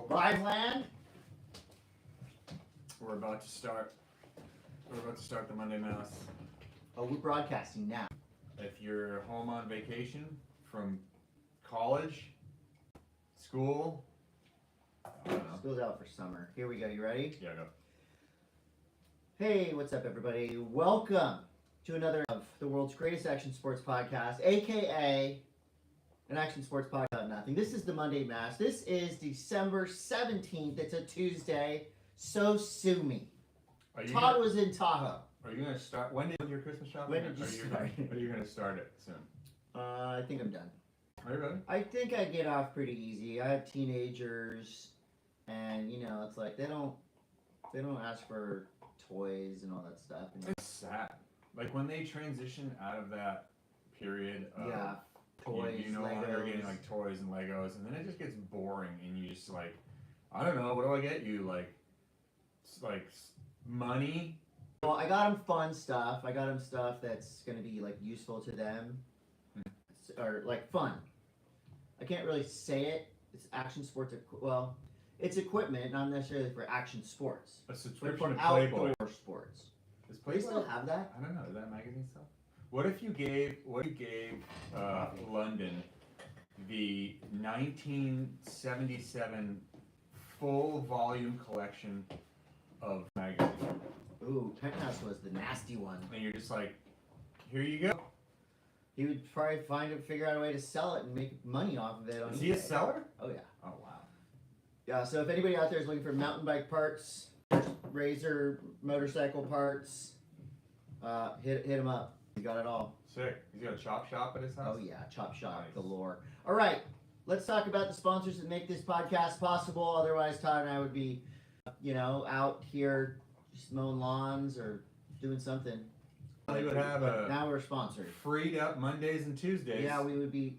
Live land. We're about to start. We're about to start the Monday Mass. Oh, we're broadcasting now. If you're home on vacation from college, school, I don't know. School's out for summer. Here we go. You ready? Yeah, go. Hey, what's up, everybody? Welcome to another of the world's greatest action sports podcast, aka an action sports podcast about nothing. This is the Monday Mass. This is December 17th. It's a Tuesday. So sue me. Todd was in Tahoe. Are you gonna start? When did your Christmas shopping? When did you start? Are you gonna start it soon? I think I'm done. Are you ready? I think I get off pretty easy. I have teenagers, and you know, it's like they don't ask for toys and all that stuff. And it's sad. Like when they transition out of that period of toys, you no Legos. longer getting like toys and Legos, and then it just gets boring, and you just like, I don't know, what do I get you? Like money. Well, I got them fun stuff. I got them stuff that's gonna be like useful to them, or like fun. I can't really say it. It's action sports. Well, it's equipment, not necessarily for action sports. A But subscription for to Playboy. outdoor sports. Is Do Playboy? they still have that? I don't know. Is that magazine stuff? What if you gave London the 1977 full volume collection of magazines? Ooh, Penthouse was the nasty one. And you're just like, here you go. He would probably figure out a way to sell it and make money off of it. On Is he a seller? Oh yeah. Oh wow. Yeah. So if anybody out there is looking for mountain bike parts, razor motorcycle parts, hit him up. He got it all. Sick. He's got a chop shop at his house? Oh yeah, chop shop Nice. galore. All right, let's talk about the sponsors that make this podcast possible. Otherwise, Todd and I would be, out here just mowing lawns or doing something. They would have a Now we're sponsored. freed up Mondays and Tuesdays. Yeah, we would be.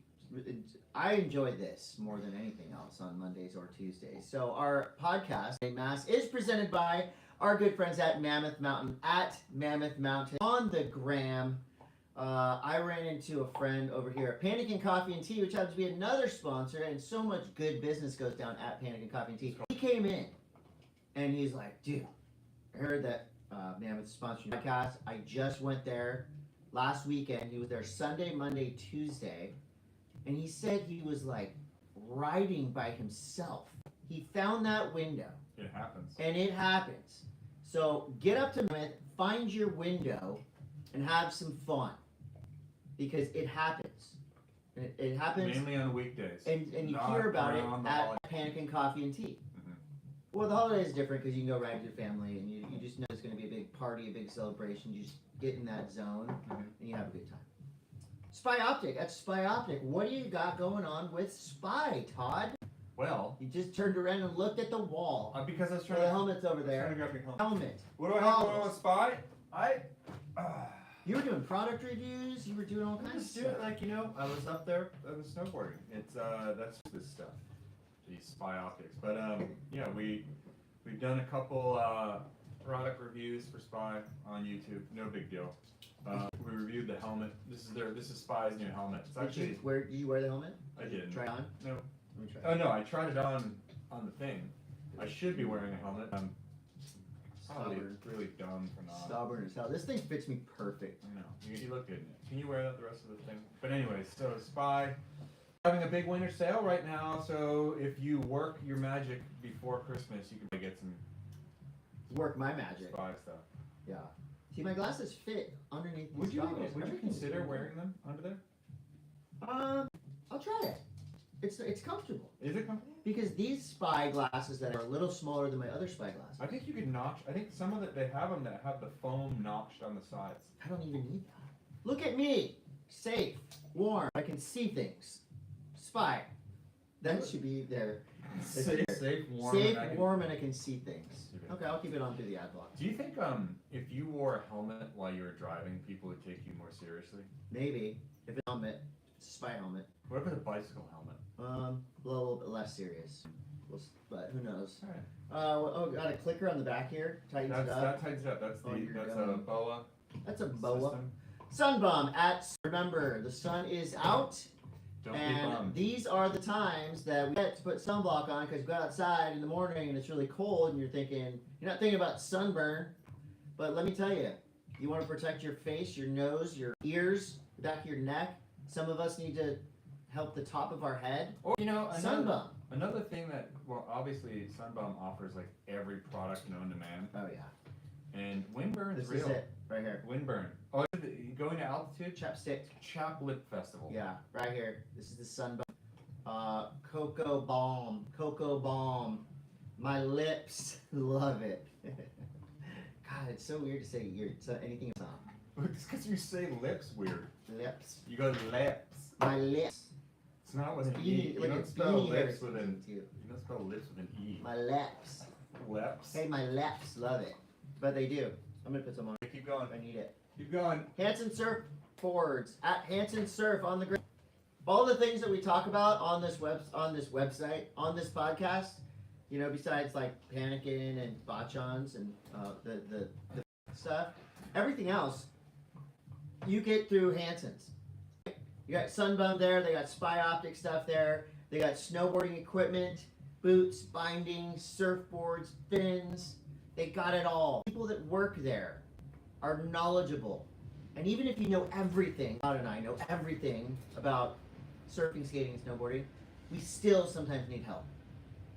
I enjoy this more than anything else on Mondays or Tuesdays. So our podcast, M.A.S.S, is presented by our good friends at Mammoth Mountain, on the gram. I ran into a friend over here at Panic and Coffee and Tea, which happens to be another sponsor, and so much good business goes down at Panic and Coffee and Tea. He came in, and he's like, dude, I heard that Mammoth sponsoring podcast. I just went there last weekend. He was there Sunday, Monday, Tuesday, and he said he was like riding by himself. He found that window. It happens. And it happens. So get up to Mammoth, find your window, and have some fun. Because it happens. It happens. Mainly on weekdays. And you Not hear about it around the at holiday. Panic and Coffee and Tea. Mhm. Well, the holiday is different because you can go ride with your family and you just know it's going to be a big party, a big celebration. You just get in that zone and you have a good time. Spy Optic. That's Spy Optic. What do you got going on with Spy, Todd? Well, You just turned around and looked at the wall. because I was The trying to helmet's over there. grab your helmet. Helmet. What do I have going on with Spy? You were doing product reviews. You were doing all I kinds of just do stuff. it like, I was up there, I was snowboarding. It's that's this stuff, these Spy Optics. But yeah, we've done a couple product reviews for Spy on YouTube. No big deal. We reviewed the helmet. This is Spy's new helmet. It's actually Did you wear the helmet? I didn't. Try it on? No. Let me try. Oh no, I tried it on the thing. I should be wearing a helmet. I'm probably Stubborn. really dumb for not. Stubborn as hell. This thing fits me perfect. I know. You look good in it. Can you wear that the rest of the thing? But anyways, so Spy having a big winter sale right now. So if you work your magic before Christmas, you can get some Work my magic. Spy stuff. Yeah. See, my glasses fit underneath these Would you goggles. consider wearing them under there? I'll try it. It's comfortable. Is it comfortable? Because these Spy glasses that are a little smaller than my other Spy glasses. I think you could notch. I think some of they have them that have the foam notched on the sides. I don't even need that. Look at me. Safe. Warm. I can see things. Spy. That should be there. Safe, warm. Safe, and I can- warm, and I can see things. Okay. Okay, I'll keep it on through the ad block. Do you think if you wore a helmet while you were driving, people would take you more seriously? Maybe. If it's a helmet, it's a Spy helmet. What if it's a bicycle helmet? A little bit less serious. But who knows? Alright. Got a clicker on the back here. Tightens it up. That tightens it up. That's Oh, you're a going. BOA That's a BOA. system. Sun bomb at. Remember, the sun is out. Don't be And bummed. these are the times that we get to put sunblock on because we go outside in the morning and it's really cold and you're not thinking about sunburn. But let me tell you, you want to protect your face, your nose, your ears, the back of your neck. Some of us need to help the top of our head. Or, Sunbum. Another thing that, well, obviously Sunbum offers like every product known to man. Oh yeah. And windburn's This real. is it, right here. Windburn. Oh, going to altitude? Chapstick. Chap Lip Festival. Yeah, right here. This is the Sunbum. Cocoa Balm. My lips love it. God, it's so weird to say anything about It's because you say lips weird. lips. You go lips. My lips. It's not with an Beanie- E. You like don't a spell beanie lips hair with an. too. You don't spell lips with an E. My lips. Lips. Hey, my lips love it. But they do. I'm gonna put some on. Keep going. I need it. Keep going. Hanson Surf Forwards at Hanson Surf on the ground. All the things that we talk about on this website, on this podcast, besides like panicking and botchons and the stuff, everything else you get through Hanson's. You got Sunbum there. They got Spy Optic stuff there. They got snowboarding equipment, boots, bindings, surfboards, fins. They got it all. People that work there are knowledgeable. And even if you know everything, Todd and I know everything about surfing, skating, and snowboarding, we still sometimes need help.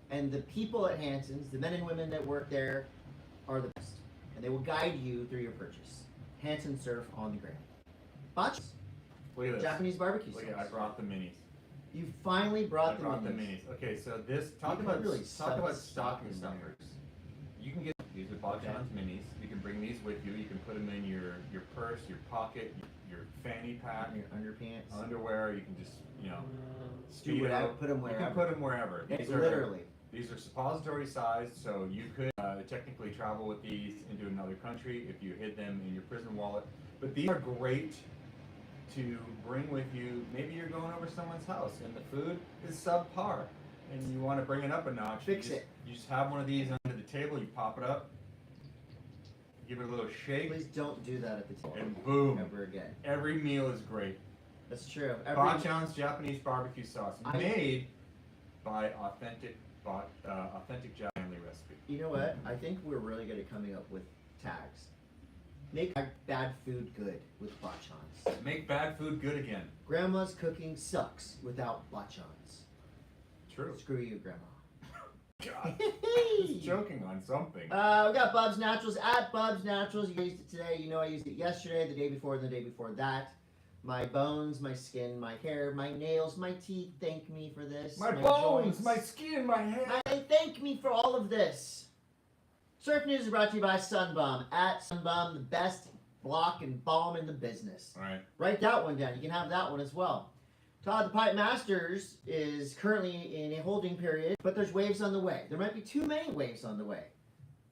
And the people at Hanson's, the men and women that work there, are the best. And they will guide you through your purchase. Hanson Surf on the ground. Botch. Look at this. Japanese barbecue Look sauce. at, I brought the minis. You finally I brought the brought the minis. minis. Okay, so this talk You about could really stocking stuff in stuffers. You can get these are Botchon's minis. You can bring these with you. You can put them in your purse, your pocket, your fanny pack, Your underpants. underwear. You can just Do whatever. Put them You wherever. can put them wherever. Literally. These are suppository sized, so you could technically travel with these into another country if you hid them in your prison wallet. But these are great to bring with you. Maybe you're going over someone's house and the food is subpar and you want to bring it up a notch. Fix it. You just have one of these under the table, you pop it up, give it a little shake, Please don't do that at the table. and boom. Ever again. Every meal is great. That's true. Botchon's Japanese barbecue sauce, made by authentic family recipe. You know what? I think we're really good at coming up with tags. Make bad food good with botchons. Make bad food good again. Grandma's cooking sucks without botchons. True. Screw you, Grandma. God, just joking on something. We got Bub's Naturals at Bub's Naturals. You used it today. You know I used it yesterday, the day before, and the day before that. My bones, my skin, my hair, my nails, my teeth thank me for this. My bones, joints. my skin, my hair. Thank me for all of this. Surf News is brought to you by Sunbum. At Sunbum, the best block and balm in the business. All right. Write that one down. You can have that one as well. Todd the Pipe Masters is currently in a holding period, but there's waves on the way. There might be too many waves on the way.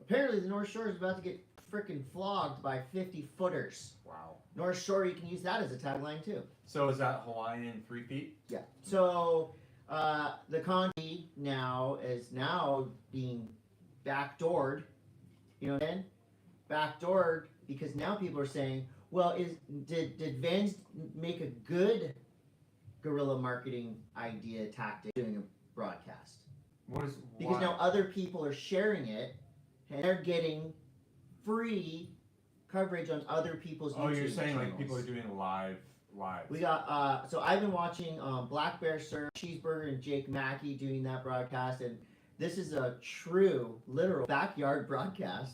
Apparently, the North Shore is about to get freaking flogged by 50 footers. Wow. North Shore, you can use that as a tagline too. So is that Hawaiian 3 feet? Yeah. So the Conti now is being backdoored. You know what I mean? Backdoored because now people are saying, well, did Vans make a good guerrilla marketing idea tactic doing a broadcast? Because now other people are sharing it and they're getting free coverage on other people's YouTube you're saying channels. like people are doing live. We got so I've been watching Black Bear Surf, Cheeseburger, and Jake Mackey doing that broadcast, and this is a true, literal backyard broadcast.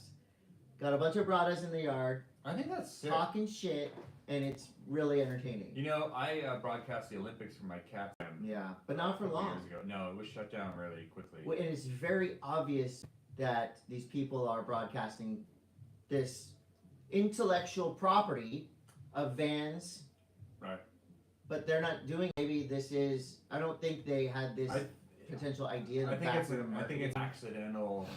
Got a bunch of bradas in the yard I think that's sick. talking shit, and it's really entertaining. You know, I broadcast the Olympics for my cat. Yeah, but not for long. Years ago. No, it was shut down really quickly. Well, and it's very obvious that these people are broadcasting this intellectual property of Vans. Right. But they're not doing. Maybe this is. I don't think they had this potential idea. I think it's accidental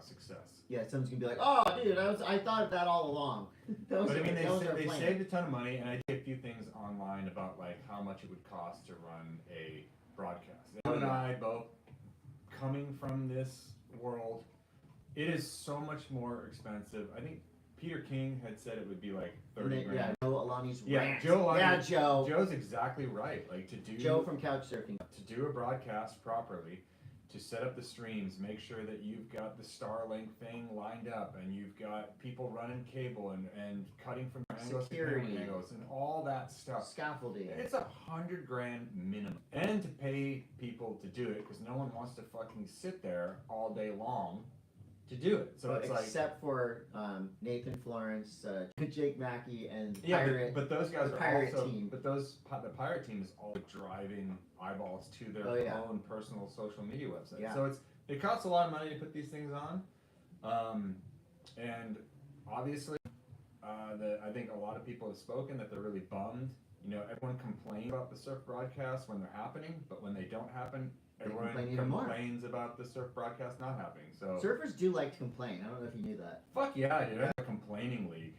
success. Yeah, someone's gonna be like, "Oh, dude, I thought of that all along." But I mean, they saved a ton of money, and I did a few things online about like how much it would cost to run a broadcast. You and I both coming from this world, it is so much more expensive. I think Peter King had said it would be like And 30 then, grand. yeah, Joe Alani's Yeah, rant. Joe Alani- Yeah, Joe. Joe's exactly right. Like to do Joe from Couchsurfing. to do a broadcast properly, to set up the streams, make sure that you've got the Starlink thing lined up, and you've got people running cable and cutting from angles to Security. camera angles and all that stuff. Scaffolding. It's $100,000 minimum, and to pay people to do it because no one wants to fucking sit there all day long to do it. So it's like, except for Nathan Florence, Jake Mackey, and yeah, Pirate. but those guys the are Pirate also, team. but the Pirate team is all driving eyeballs to their Oh, yeah. own personal social media website. Yeah. So it costs a lot of money to put these things on, and obviously, I think a lot of people have spoken that they're really bummed. You know, everyone complains about the surf broadcasts when they're happening, but when they don't happen, They everyone complain even more. complains about the surf broadcast not happening. So Surfers do like to complain. I don't know if you knew that. fuck yeah, dude! I have a complaining league.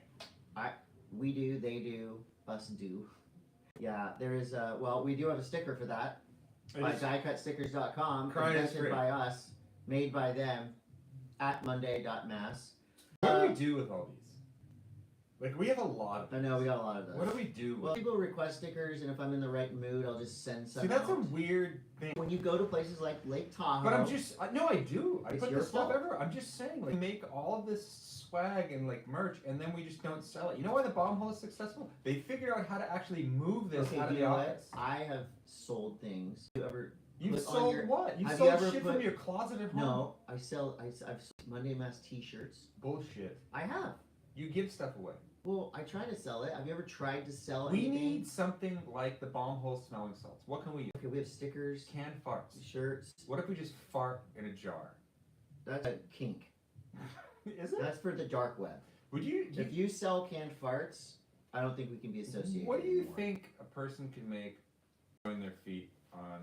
We do, they do, us do. Yeah, there is well, we do have a sticker for that. By diecutstickers.com, Crying is invented free. by us, made by them, at monday.mass. What do we do with all these? Like, we have a lot of I know, we got a lot of those. What do we do? Well, people request stickers, and if I'm in the right mood, I'll just send some See, that's a out. weird thing. When you go to places like Lake Tahoe, But I'm just, no, I do. I It's put your this stuff fault. everywhere. I'm just saying, like, we make all of this swag and, like, merch, and then we just don't sell it. You know why the bomb hole is successful? They figure out how to actually move this okay, out do of you the know what? office. I have sold things. You ever? You've put on sold your- what? You've have sold you ever shit put- from your closet at home? No, I've sold Monday Mass T-shirts. Bullshit. I have. You give stuff away. Well, I try to sell it. Have you ever tried to sell We anything? need something like the bomb hole smelling salts. What can we use? Okay, we have stickers, Canned farts. shirts. What if we just fart in a jar? That's a kink. Is it? That's for the dark web. Would you? If you sell canned farts, I don't think we can be associated. What do you anymore. think a person can make showing their feet on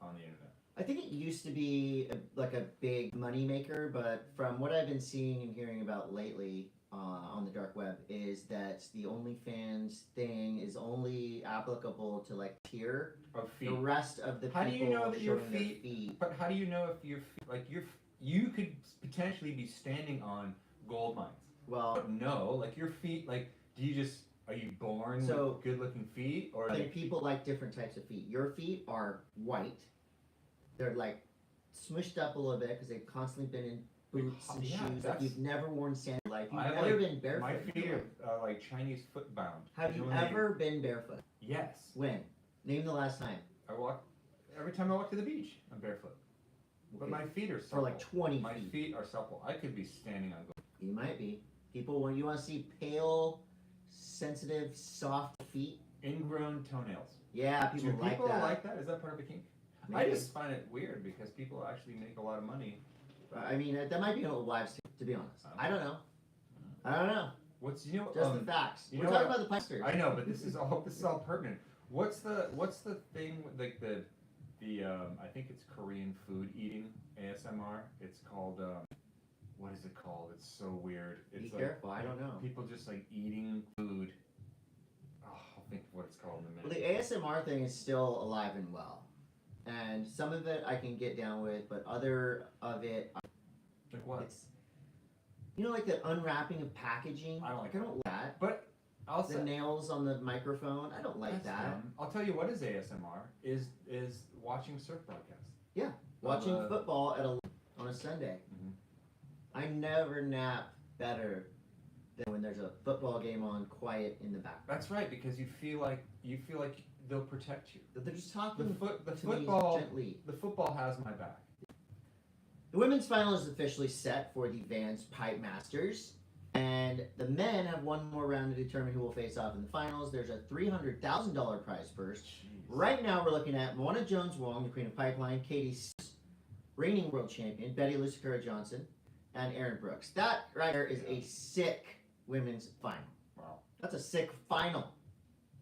the internet? I think it used to be like a big money maker, but from what I've been seeing and hearing about lately on the dark web is that the OnlyFans thing is only applicable to like tier. Of feet. The rest of the How do people you know that your showing their feet- feet. But how do you know if your feet, like you could potentially be standing on gold mines? Well, But no, like your feet, like are you born So- with good looking feet or I think like people like different types of feet. Your feet are white. They're like smushed up a little bit because they've constantly been in boots and Yeah, shoes. Like that's- you've never worn sandals in your life. You've I have, never like, been barefoot. my in feet your are life. like Chinese foot bound. Have you know when they- ever been barefoot? Yes. When? Name the last time. Every time I walk to the beach, I'm barefoot. But Okay. my feet are For supple. like 20 My feet. feet are supple. I could be standing on gold. You might be. People, when you want to see pale, sensitive, soft feet, Ingrown toenails. yeah, people Do like people that. like that? Is that part of a kink? I Maybe. just find it weird because people actually make a lot of money. I mean, that might be an old wives' tale, to be honest. I don't know. I don't know. What's Just the facts. you We're know talking what? about the pastors. I know, but this is all pertinent. What's the thing with, like the I think it's Korean food eating ASMR. It's called what is it called? It's so weird. Be It's like careful. I don't know. people just like eating food. Oh, I'll think of what it's called in a Well, minute. the ASMR thing is still alive and well. And some of it I can get down with, but other of it, Like what? it's, like the unwrapping of packaging. I don't like I don't like that. But I'll The say nails on the microphone. I don't like that's that. dumb. I'll tell you what is ASMR is watching surf broadcasts. Watching Uh, football on a Sunday. Mhm. I never nap better than when there's a football game on, quiet in the background. That's right, because you feel like they'll protect you. They're just The talking the to me football gently. the football has my back. The women's final is officially set for the Vans Pipe Masters, and the men have one more round to determine who will face off in the finals. There's a $300,000 prize purse. Right now, we're looking at Mona Jones-Wong, the Queen of Pipeline, Katie Seuss, reigning world champion, Betty Lucicura Johnson, and Aaron Brooks. That right there is a sick women's final. Wow, That's a sick final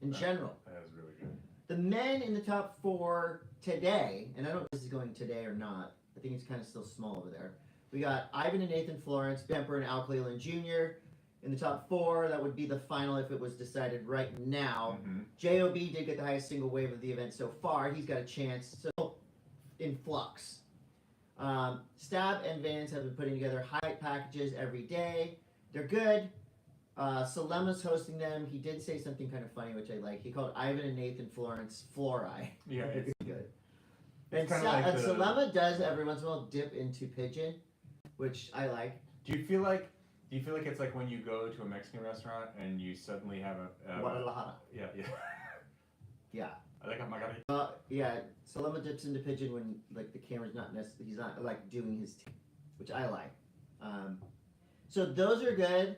in Yeah. general. that is really good. The men in the top four today, and I don't know if this is going today or not. I think it's kind of still small over there. We got Ivan and Nathan Florence, Bemper and Al Cleland Jr. in the top four. That would be the final if it was decided right now. Mhm. JOB did get the highest single wave of the event so far. He's got a chance. So in flux. Stab and Vans have been putting together highlight packages every day. They're good. Salema's hosting them. He did say something kind of funny, which I like. He called Ivan and Nathan Florence Fluoride. Yeah, it's good. It's And, kinda like the- Salema does every once in a while dip into pigeon, which I like. Do you feel like it's like when you go to a Mexican restaurant and you suddenly have a Guadalajara. yeah. Yeah. I like a margarita. Yeah. Salema dips into pigeon when like the camera's not necessarily, he's not like doing his which I like. So those are good.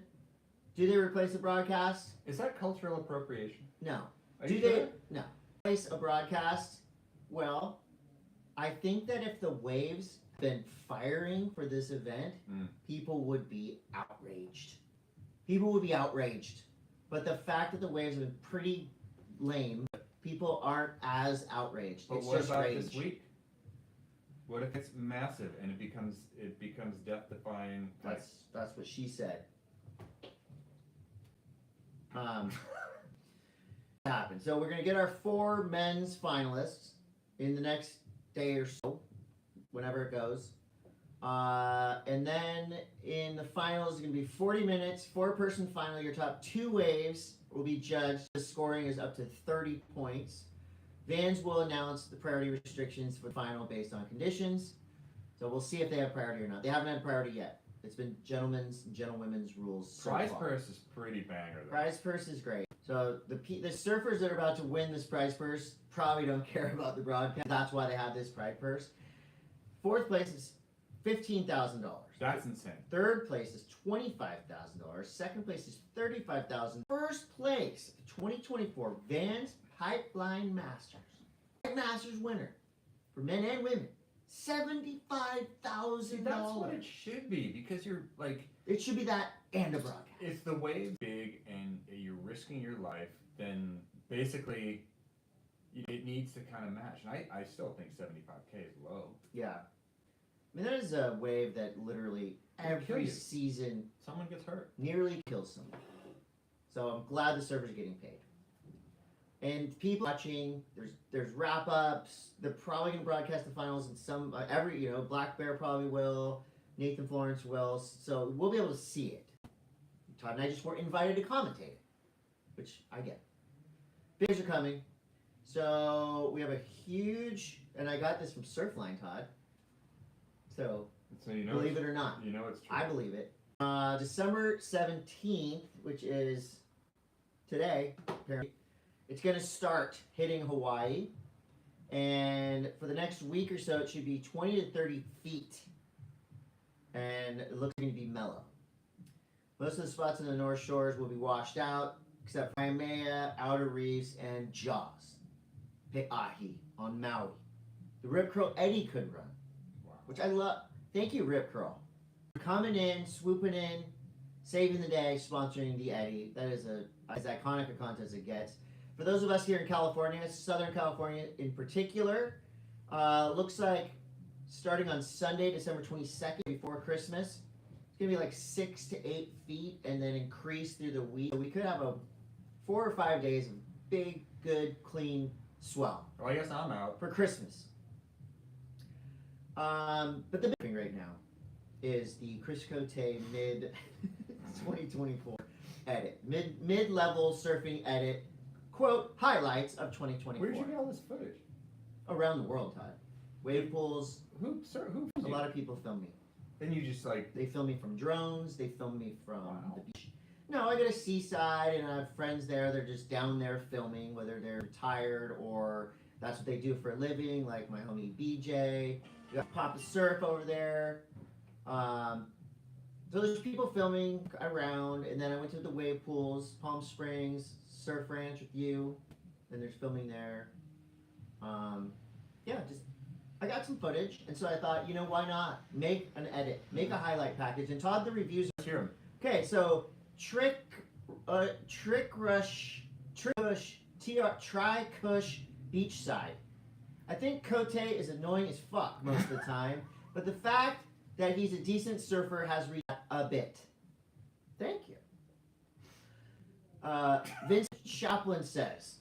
Do they replace the broadcast? Is that cultural appropriation? No. Are Do you they? sure? No. Replace a broadcast? Well, I think that if the waves had been firing for this event, people would be outraged. People would be outraged. But the fact that the waves have been pretty lame, people aren't as outraged. But it's what just about rage. this week? What if it's massive and it becomes death defying? That's what she said. Happened. So we're gonna get our 4 men's finalists in the next day or so, whenever it goes. And then in the finals, it's gonna be 40 minutes, 4-person final. Your top 2 waves will be judged. The scoring is up to 30 points. Vans will announce the priority restrictions for the final based on conditions. So we'll see if they have priority or not. They haven't had priority yet. It's been gentlemen's and gentlewomen's rules. So Prize far. purse is pretty banger though. Prize purse is great. So the surfers that are about to win this prize purse probably don't care about the broadcast. That's why they have this prize purse. 4th place is $15,000. That's insane. 3rd place is $25,000. 2nd place is $35,000. 1st place, 2024 Vans Pipeline Masters. Masters winner for men and women. $75,000. See, that's what it should be because you're like. It should be that and a broadcast. If the wave big and you're risking your life, then basically it needs to kind of match. And I still think 75K is low. Yeah. I mean, that is a wave that literally It'll kill every you. season Someone gets hurt. nearly kills someone. So I'm glad the servers are getting paid. And people watching, there's wrap ups. They're probably gonna broadcast the finals, and some Black Bear probably will. Nathan Florence will. So we'll be able to see it. Todd and I just weren't invited to commentate it, which I get. Bids are coming, so we have a huge, and I got this from Surfline, Todd. So you know, believe it or not, you know it's true. I believe it. December 17th, which is today, apparently, it's going to start hitting Hawaii. And for the next week or so, it should be 20 to 30 feet. And it looks going to be mellow. Most of the spots in the North Shores will be washed out, except for Waimea, Outer Reefs, and Jaws. Pe'ahi on Maui. The Rip Curl Eddy could run, which I love. Thank you, Rip Curl. Coming in, swooping in, saving the day, sponsoring the Eddy. That is as iconic a contest as it gets. For those of us here in California, Southern California in particular, looks like starting on Sunday, December 22nd, before Christmas, it's going to be like 6 to 8 feet and then increase through the week. So we could have 4 or 5 days of big, good, clean swell. Well, I guess I'm out. For Christmas. But the big thing right now is the Chris Cote mid 2024 edit. Mid-level surfing edit. Quote, highlights of 2024. Where'd you get all this footage? Around the world, Todd. Wave pools. Who? A lot of people film me. Then you just like. They film me from drones. They film me from Wow. the beach. No, I go to Seaside and I have friends there. They're just down there filming, whether they're retired or that's what they do for a living, like my homie BJ. You got Papa Surf over there. So there's people filming around, and then I went to the wave pools, Palm Springs, Surf Ranch with you, and there's filming there. I got some footage, and so I thought, why not make an edit, make a highlight package, and Todd, the reviews. Let's hear 'em. Okay, so Tri Kush Beachside. I think Cote is annoying as fuck most of the time, but the fact that he's a decent surfer has reached a bit. Thank you. Vincent Chaplin says,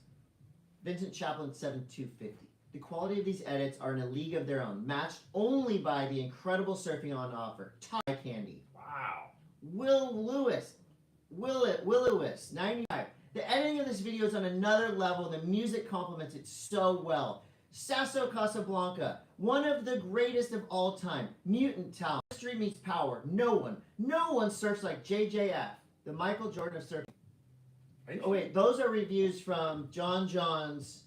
Vincent Chaplin 7250. The quality of these edits are in a league of their own, matched only by the incredible surfing on offer. Todd Candy. Wow. Will Lewis. Will-O-Wisp 95. The editing of this video is on another level. The music complements it so well. Sasso Casablanca, one of the greatest of all time. Mutant talent. History meets power. No one surfs like JJF, the Michael Jordan of surfing. Oh wait, those are reviews from John John's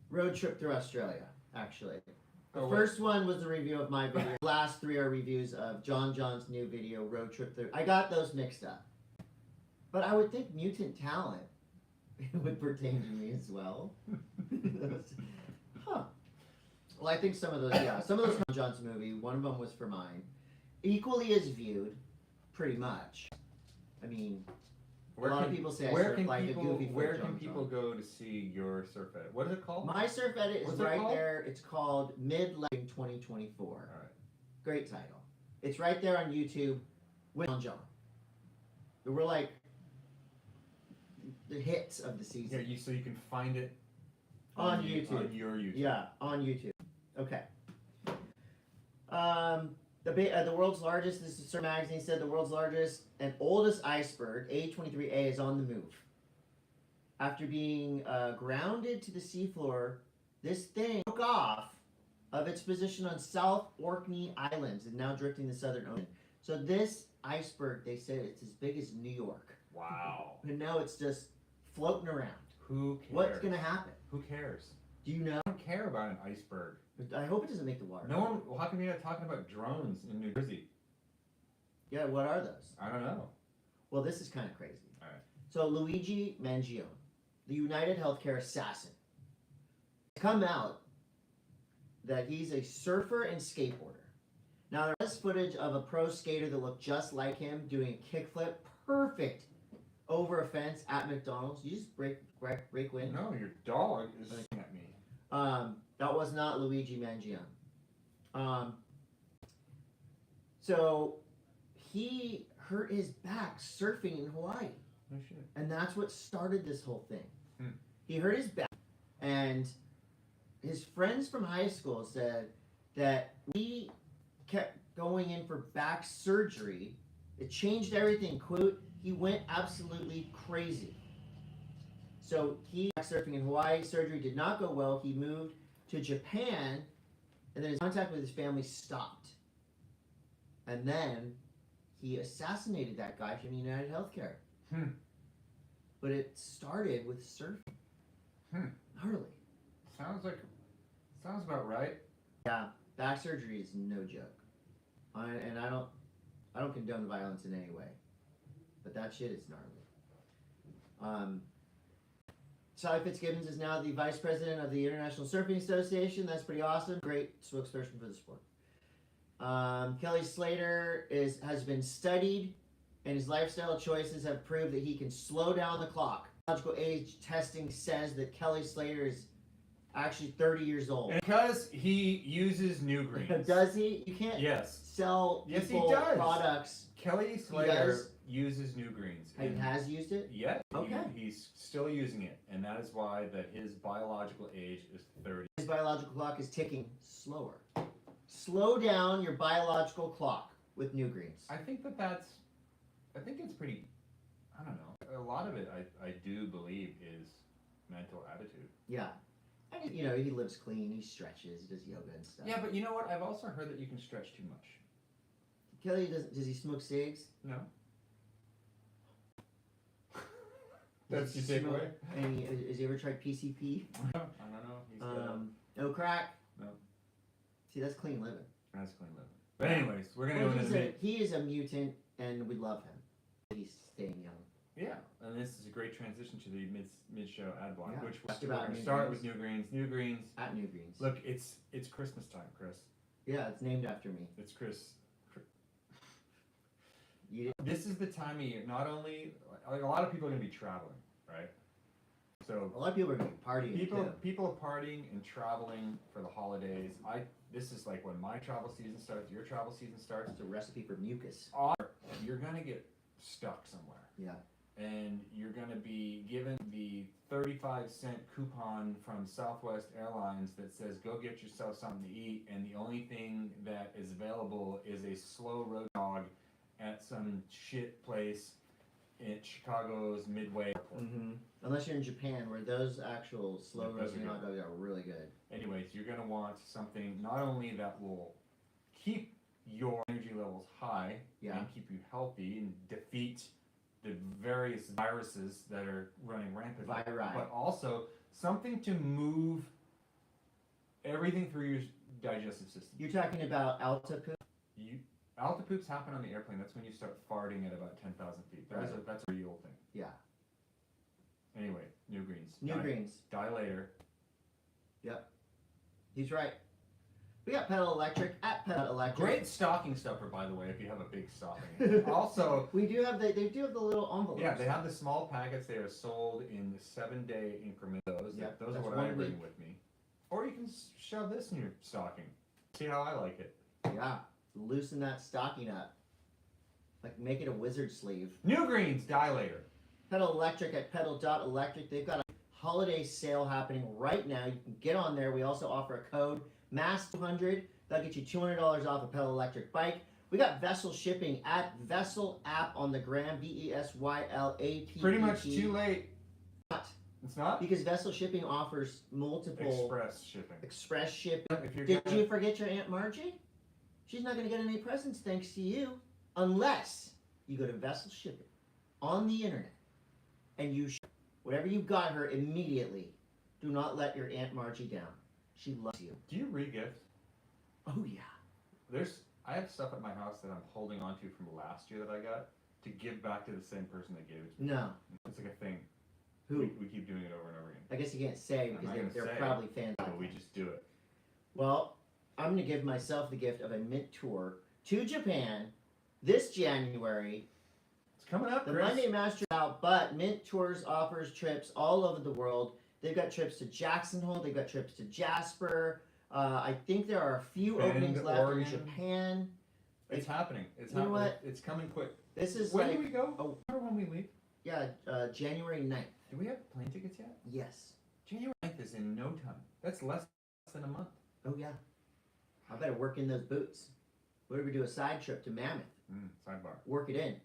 road trip through Australia, actually. The first one was a review of my video. The last three are reviews of John John's new video, Road Trip Through. I got those mixed up. But I would think mutant talent would pertain to me as well. Huh. Well, I think some of those John John's movie, one of them was for mine. Equally as viewed, pretty much. I mean, a lot of people say I surf like a goofy. Where can people go to see your surf edit? What is it called? My surf edit is right there. It's called Mid-Lane 2024. All right. Great title. It's right there on YouTube with John. We're like the hits of the season. Yeah, so you can find it on YouTube. On your YouTube. Yeah, on YouTube. Okay. The world's largest, this is Surf Magazine said, the world's largest and oldest iceberg, A23A, is on the move. After being grounded to the seafloor, this thing took off of its position on South Orkney Islands and now drifting the Southern Ocean. So this iceberg, they said, it's as big as New York. Wow. And now it's just floating around. Who cares? What's going to happen? Who cares? Do you know? I don't care about an iceberg. I hope it doesn't make the water. No one. Well, how come you're not talking about drones in New Jersey? Yeah, what are those? I don't know. Well, this is kind of crazy. All right. So Luigi Mangione, the United Healthcare assassin, come out that he's a surfer and skateboarder. Now there was footage of a pro skater that looked just like him doing a kickflip, perfect, over a fence at McDonald's. You just break wind. No, your dog is looking at me. That was not Luigi Mangione. So he hurt his back surfing in Hawaii. No shit. And that's what started this whole thing. Hmm. He hurt his back, and his friends from high school said that he kept going in for back surgery. It changed everything. Quote, he went absolutely crazy. So he back surfing in Hawaii. Surgery did not go well. He moved to Japan, and then his contact with his family stopped. And then he assassinated that guy from United Healthcare. Hmm. But it started with surfing. Gnarly. Sounds about right. Yeah, back surgery is no joke. And I don't condone violence in any way. But that shit is gnarly. Sally Fitzgibbons is now the vice president of the International Surfing Association. That's pretty awesome. Great spokesperson for the sport. Kelly Slater has been studied, and his lifestyle choices have proved that he can slow down the clock. Biological age testing says that Kelly Slater is actually 30 years old. And because he uses new greens. Does he? You can't sell people products. Kelly Slater uses new greens. He has used it? Yeah. Okay. He's still using it, and that is why that his biological age is 30. His biological clock is ticking slower. Slow down your biological clock with new greens. I think it's pretty, I don't know. A lot of it I do believe is mental attitude. Yeah. And he lives clean, he stretches, he does yoga and stuff. Yeah, but you know what? I've also heard that you can stretch too much. Kelly, does he smoke cigs? No. That's your takeaway? And has he ever tried PCP? I don't know. No crack? No. See, that's clean living. That's clean living. But anyways, we're going to go into he is a mutant, and we love him. He's staying young. Yeah, and this is a great transition to the mid-show ad block, which we're about going to start with New Greens. New Greens. At New Greens. Look, it's Christmas time, Chris. Yeah, it's named after me. It's Chris. This is the time of year. Not only a lot of people are going to be traveling, right? So a lot of people are going to be partying. People are partying and traveling for the holidays. This is like when my travel season starts. Your travel season starts. It's a recipe for mucus. You're going to get stuck somewhere. Yeah. And you're going to be given the 35-cent coupon from Southwest Airlines that says, go get yourself something to eat, and the only thing that is available is a slow road dog at some shit place in Chicago's Midway Airport. Unless you're in Japan, where those actual slow Yeah, those roasting are hot dogs are really good. Anyways, you're gonna want something not only that will keep your energy levels high Yeah. and keep you healthy and defeat the various viruses that are running rampant, Viri. but also something to move everything through your digestive system. You're talking about Alta poop? Altipoops happen on the airplane. That's when you start farting at about 10,000 feet. That's a real thing. Yeah. Anyway, New Greens. New Greens. Dilator. Yep. He's right. We got Pedal Electric at Pedal Electric. Great stocking stuffer, by the way, if you have a big stocking. Also, we do have they do have the little envelopes. Yeah, they have the small packets. They are sold in the 7-day increment. Those are what I bring with me. Or you can shove this in your stocking. See how I like it. Yeah, loosen that stocking up. Like make it a wizard sleeve. New Greens Dilator. Pedal Electric at pedal.electric. They've got a holiday sale happening right now. You can get on there. We also offer a code MASS200. That'll get you $200 off a Pedal Electric bike. We got Vessel shipping at Vessel app on the gram. VESYLAP. Pretty much too late. It's not? Because Vessel shipping offers multiple express shipping. Did you forget your Aunt Margie? She's not going to get any presents thanks to you unless you go to Vessel shipping on the internet and you ship whatever you got her immediately. Do not let your Aunt Margie down. She loves you. Do you re-gift? Oh yeah. I have stuff at my house that I'm holding on to from last year that I got to give back to the same person that gave it to me. No. It's like a thing. Who? We keep doing it over and over again. I guess you can't say because they're probably fans. But we just do it. Well, I'm going to give myself the gift of a mint tour to Japan this January. It's coming up, The Chris. Monday Master out, but Mint Tours offers trips all over the world. They've got trips to Jackson Hole. They've got trips to Jasper. I think there are a few Bend, openings left Oregon. in Japan. It's happening. It's You know happening. what? It's coming quick. This is When like, do we go? Remember when we leave? yeah, January 9th. Do we have plane tickets yet? Yes. January 9th is in no time. That's less than a month. Oh, yeah. I better work in those boots. What if we do a side trip to Mammoth? Sidebar. Work it in.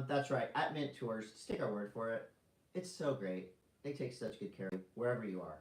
That's right. At Mint Tours, just take our word for it. It's so great. They take such good care of you wherever you are.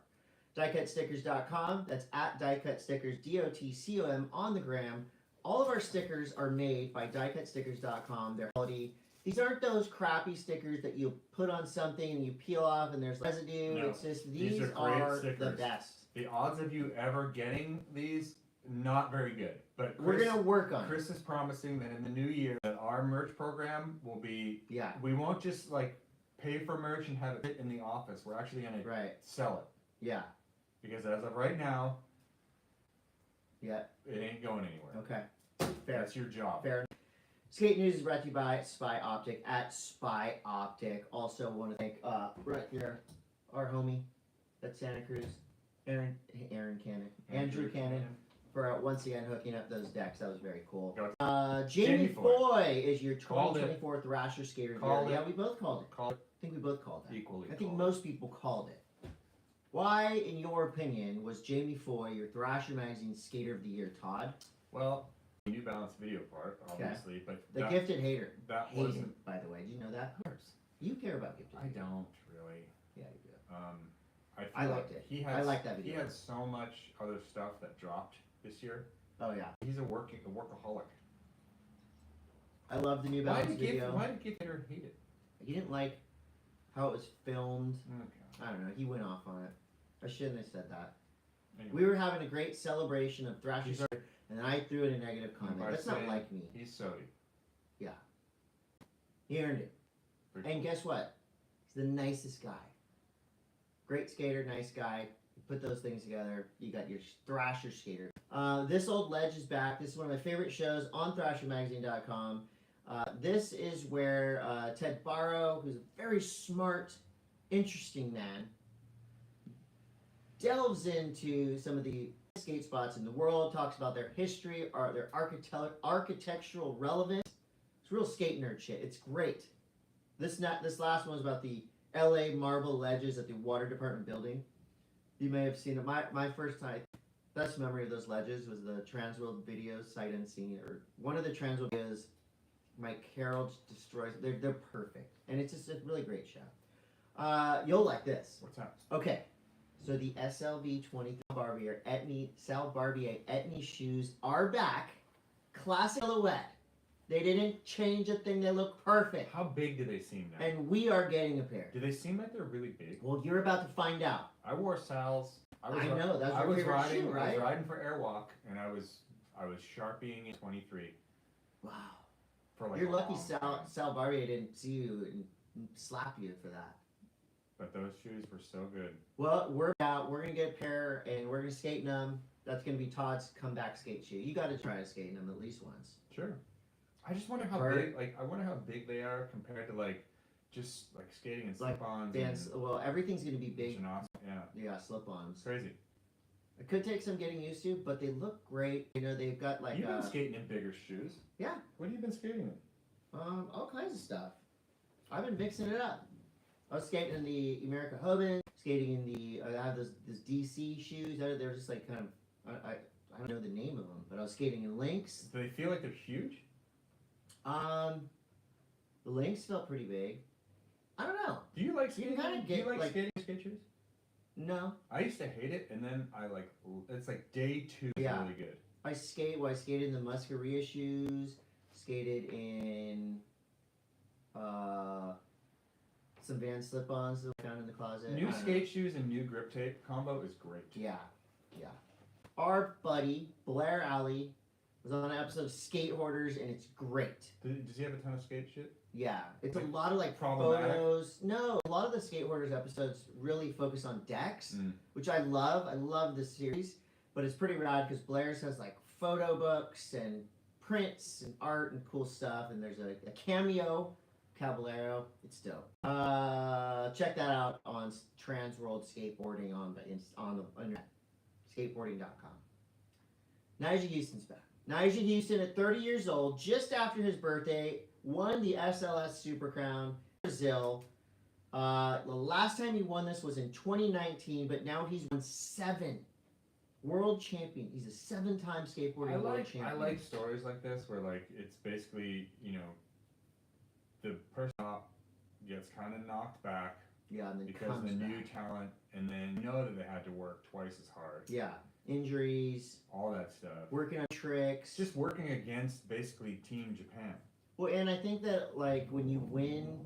DiecutStickers.com. That's at DiecutStickers, DOTCOM on the gram. All of our stickers are made by DiecutStickers.com. They're quality. These aren't those crappy stickers that you put on something and you peel off and there's residue. No, it's just these are are great the stickers. best. The odds of you ever getting these, not very good. But We're gonna work on Chris is promising that in the new year that our merch program will be. Yeah. We won't just like pay for merch and have it sit in the office. We're actually gonna sell it. Yeah. Because as of right now, yeah, it ain't going anywhere. Okay. Fair. That's your job. Fair. Skate News is brought to you by Spy Optic at Spy Optic. Also want to thank right here our homie at Santa Cruz, Andrew Cannon, for once again hooking up those decks. That was very cool. Jamie Foy is your 2024 Thrasher skater. Yeah, we both called it. I think we both called it. Equally. I think most people called it. Why, in your opinion, was Jamie Foy your Thrasher Magazine Skater of the Year, Todd? Well, New Balance video part, obviously, but the gifted hater. That Hated, wasn't. by the way. Did you know that? Of course. You care about gifted. I don't really. Yeah, you do. I liked it. I liked that video. He had so much other stuff that dropped this year. Oh yeah. He's a workaholic. I love the New Balance video. Why did Gift Hater hate it? He didn't like how it was filmed. Okay. I don't know. He went off on it. I shouldn't have said that. Anyway. We were having a great celebration of Thrasher, and then I threw in a negative comment. That's not like me. He's SOTY. Yeah. He earned it. And guess what? He's the nicest guy. Great skater, nice guy. You put those things together, you got your Thrasher skater. This Old Ledge is back. This is one of my favorite shows on ThrasherMagazine.com. This is where Ted Barrow, who's a very smart, interesting man, delves into some of the skate spots in the world, talks about their history, or their architectural relevance. It's real skate nerd shit. It's great. This last one was about the LA marble ledges at the water department building. You may have seen it. My first time, best memory of those ledges was the Transworld video sight unseen, or one of the Transworld videos Mike Carroll just destroys. They're perfect, and it's just a really great show. You'll like this. What's that? Okay, so the SLV 20 Sal Barbier Etnies shoes are back. Classic silhouette. They didn't change a thing. They look perfect. How big do they seem now? And we are getting a pair. Do they seem like they're really big? Well, you're about to find out. I wore Sal's. I know, that's your favorite riding, shoe, right? I was riding for Airwalk, and I was sharpieing in 23. Wow. For like You're a lucky long time. Sal Barbier didn't see you and slap you for that. But those shoes were so good. Well, we're out. We're going to get a pair, and we're going to skate in them. That's going to be Todd's comeback skate shoe. You got to try to skate in them at least once. Sure. I just wonder how big. Like, I wonder how big they are compared to like, just like skating and slip-ons. Dance. Well, everything's going to be big. Yeah. Yeah, slip-ons. It's crazy. It could take some getting used to, but they look great. You know, they've got like. You've been skating in bigger shoes. Yeah. What have you been skating in? All kinds of stuff. I've been mixing it up. I was skating in the America Hoban, skating in the. I have this DC shoes. They're just like kind of. I don't know the name of them, but I was skating in Lynx. Do they feel like they're huge? The Lynx felt pretty big. I don't know. Do you like skating? You kinda Do you get, like skating skate shoes? No. I used to hate it, and then I like. It's like day 2 is Yeah. really good. I skated in the Musca shoes. Skated in some Van slip-ons that I found in the closet. New skate shoes and new grip tape combo is great. Yeah. Our buddy Blair Alley was on an episode of Skate Hoarders, and it's great. Does he have a ton of skate shit? Yeah, it's a lot of like Problematic? photos. No, a lot of the Skate Hoarders episodes really focus on decks, which I love. I love this series, but it's pretty rad because Blair's has like photo books and prints and art and cool stuff, and there's a cameo Caballero. It's dope. Check that out on Trans World Skateboarding on the internet, skateboarding.com. Nyjah Houston's back. Nyjah Houston, at 30 years old, just after his birthday, won the SLS Super Crown Brazil. The last time he won this was in 2019, but now he's won 7 world champion. He's a 7-time skateboarding world champion. I like stories like this where like it's basically, you know, the person gets kind of knocked back and then because of the new talent, and then you know that they had to work twice as hard. Yeah, injuries, all that stuff. Working on tricks. Just working against basically Team Japan. Well, and I think that like when you win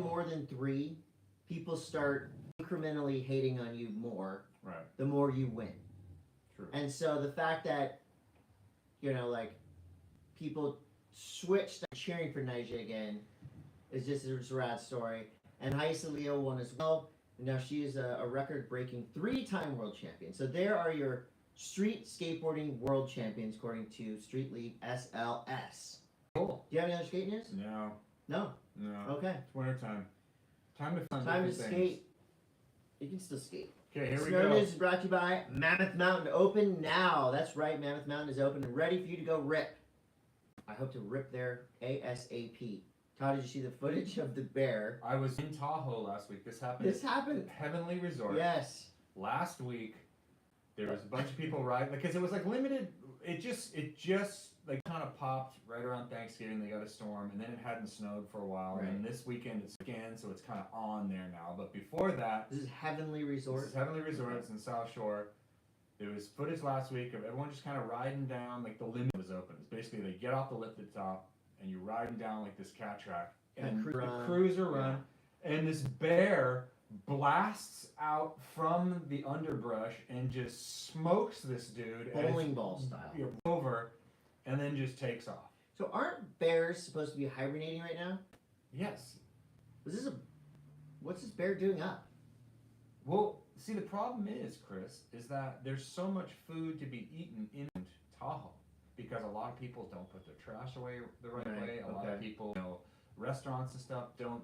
more than 3, people start incrementally hating on you more. Right. The more you win. True. And so the fact that, you know, like people switched to cheering for Nyjah again is just a rad story. And Haisa Leo won as well. And now she is a record-breaking 3-time world champion. So there are your street skateboarding world champions according to Street League SLS. Cool. Do you have any other skate news? No. No. Okay. It's winter time. Time to skate. You can still skate. Okay, here we Snow go. News is brought to you by Mammoth Mountain, open now. That's right, Mammoth Mountain is open and ready for you to go rip. I hope to rip there ASAP. Todd, did you see the footage of the bear? I was in Tahoe last week. This happened. Happened. Heavenly Resort. Yes. Last week, there was a bunch of people riding because it was like limited. It just like kind of popped right around Thanksgiving. They got a storm, and then it hadn't snowed for a while. Right. And this weekend it's again, so it's kind of on there now. But before that, This is Heavenly Resort. This is Heavenly Resort. It's in South Shore. There was footage last week of everyone just kind of riding down, like the limit was open. It's basically they get off the lift at the top, and you're riding down like this cat track, and the cruiser run, and this bear blasts out from the underbrush and just smokes this dude Bowling ball style. Over, and then just takes off. So aren't bears supposed to be hibernating right now? Yes. What's this bear doing up? Well, see, the problem is, Chris, is that there's so much food to be eaten in Tahoe because a lot of people don't put their trash away the right way. A lot of people, you know, restaurants and stuff don't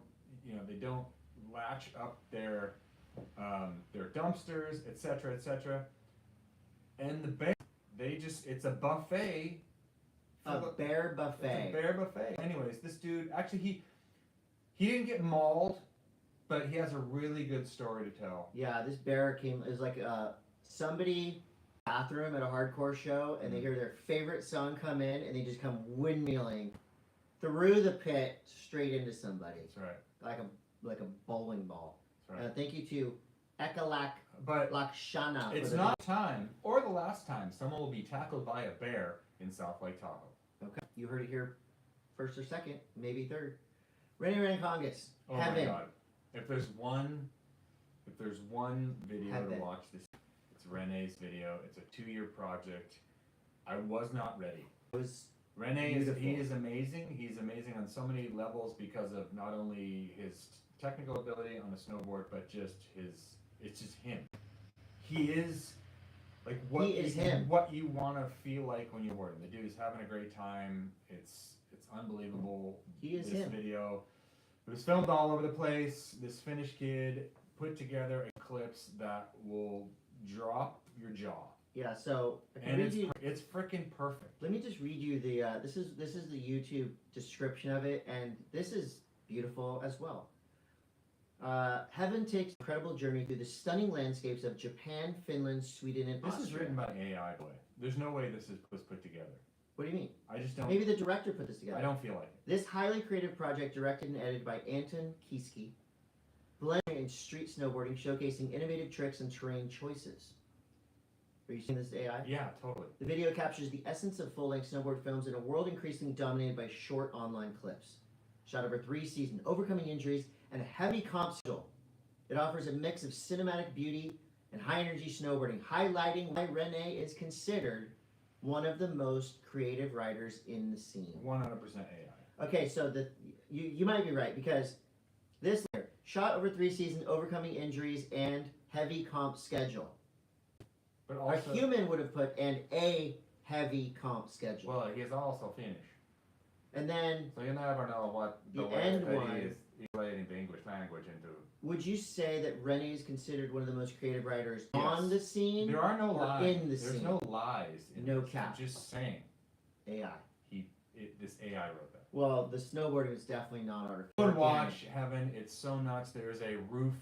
latch up their dumpsters, etc., etc. And the bear, it's a buffet. Bear buffet. It's a bear buffet. Anyways, this dude, actually, he didn't get mauled, but he has a really good story to tell. Yeah, this bear it was like somebody bathroom at a hardcore show, and they hear their favorite song come in, and they just come windmilling through the pit straight into somebody. That's right. Like a bowling ball. That's right. Thank you to Ekalak But Lakshana. it's not time or the last time someone will be tackled by a bear in South Lake Tahoe. Okay, you heard it here first or second, maybe third. Rene Rinnekangas. Oh Heaven. my God! If there's one video Heaven. to watch this, it's Rene's video. It's a 2-year project. I was not ready. It was Rene beautiful. he is amazing. He's amazing on so many levels because of not only his technical ability on the snowboard, but just it's just him. He is like what He is him. What you want to feel like when you're boarding. The dude is having a great time. It's unbelievable. He is this him. video. It was filmed all over the place. This Finnish kid put together clips that will drop your jaw. Yeah, so And it's freaking perfect. let me just read you the this is the YouTube description of it, and this is beautiful as well. Heaven takes an incredible journey through the stunning landscapes of Japan, Finland, Sweden, and This Austria. is written by AI, boy. There's no way this was put together. What do you mean? I just don't. Maybe the director put this together. I don't feel like it. This highly creative project, directed and edited by Anton Kieski, blending in street snowboarding, showcasing innovative tricks and terrain choices. Are you seeing this AI? Yeah, totally. The video captures the essence of full-length snowboard films in a world increasingly dominated by short online clips. Shot over 3 seasons, overcoming injuries, and a heavy comp schedule. It offers a mix of cinematic beauty and high-energy snowboarding, highlighting why Rene is considered one of the most creative writers in the scene. 100% AI. Okay, so you might be right, because this shot over 3 seasons, overcoming injuries, and heavy comp schedule. But also, A human would have put and a heavy comp schedule. well, he is also Finnish. And then, So you never know what The way end that one. he is translating the English language into. would you say that Rene is considered one of the most creative writers Yes. on the scene? There are no or lies. in the There's scene? no lies. In No this. cap. I'm just saying. AI. This AI wrote that. Well, the snowboarding is definitely not artificial. Go and watch Heaven. It's so nuts. There's a roof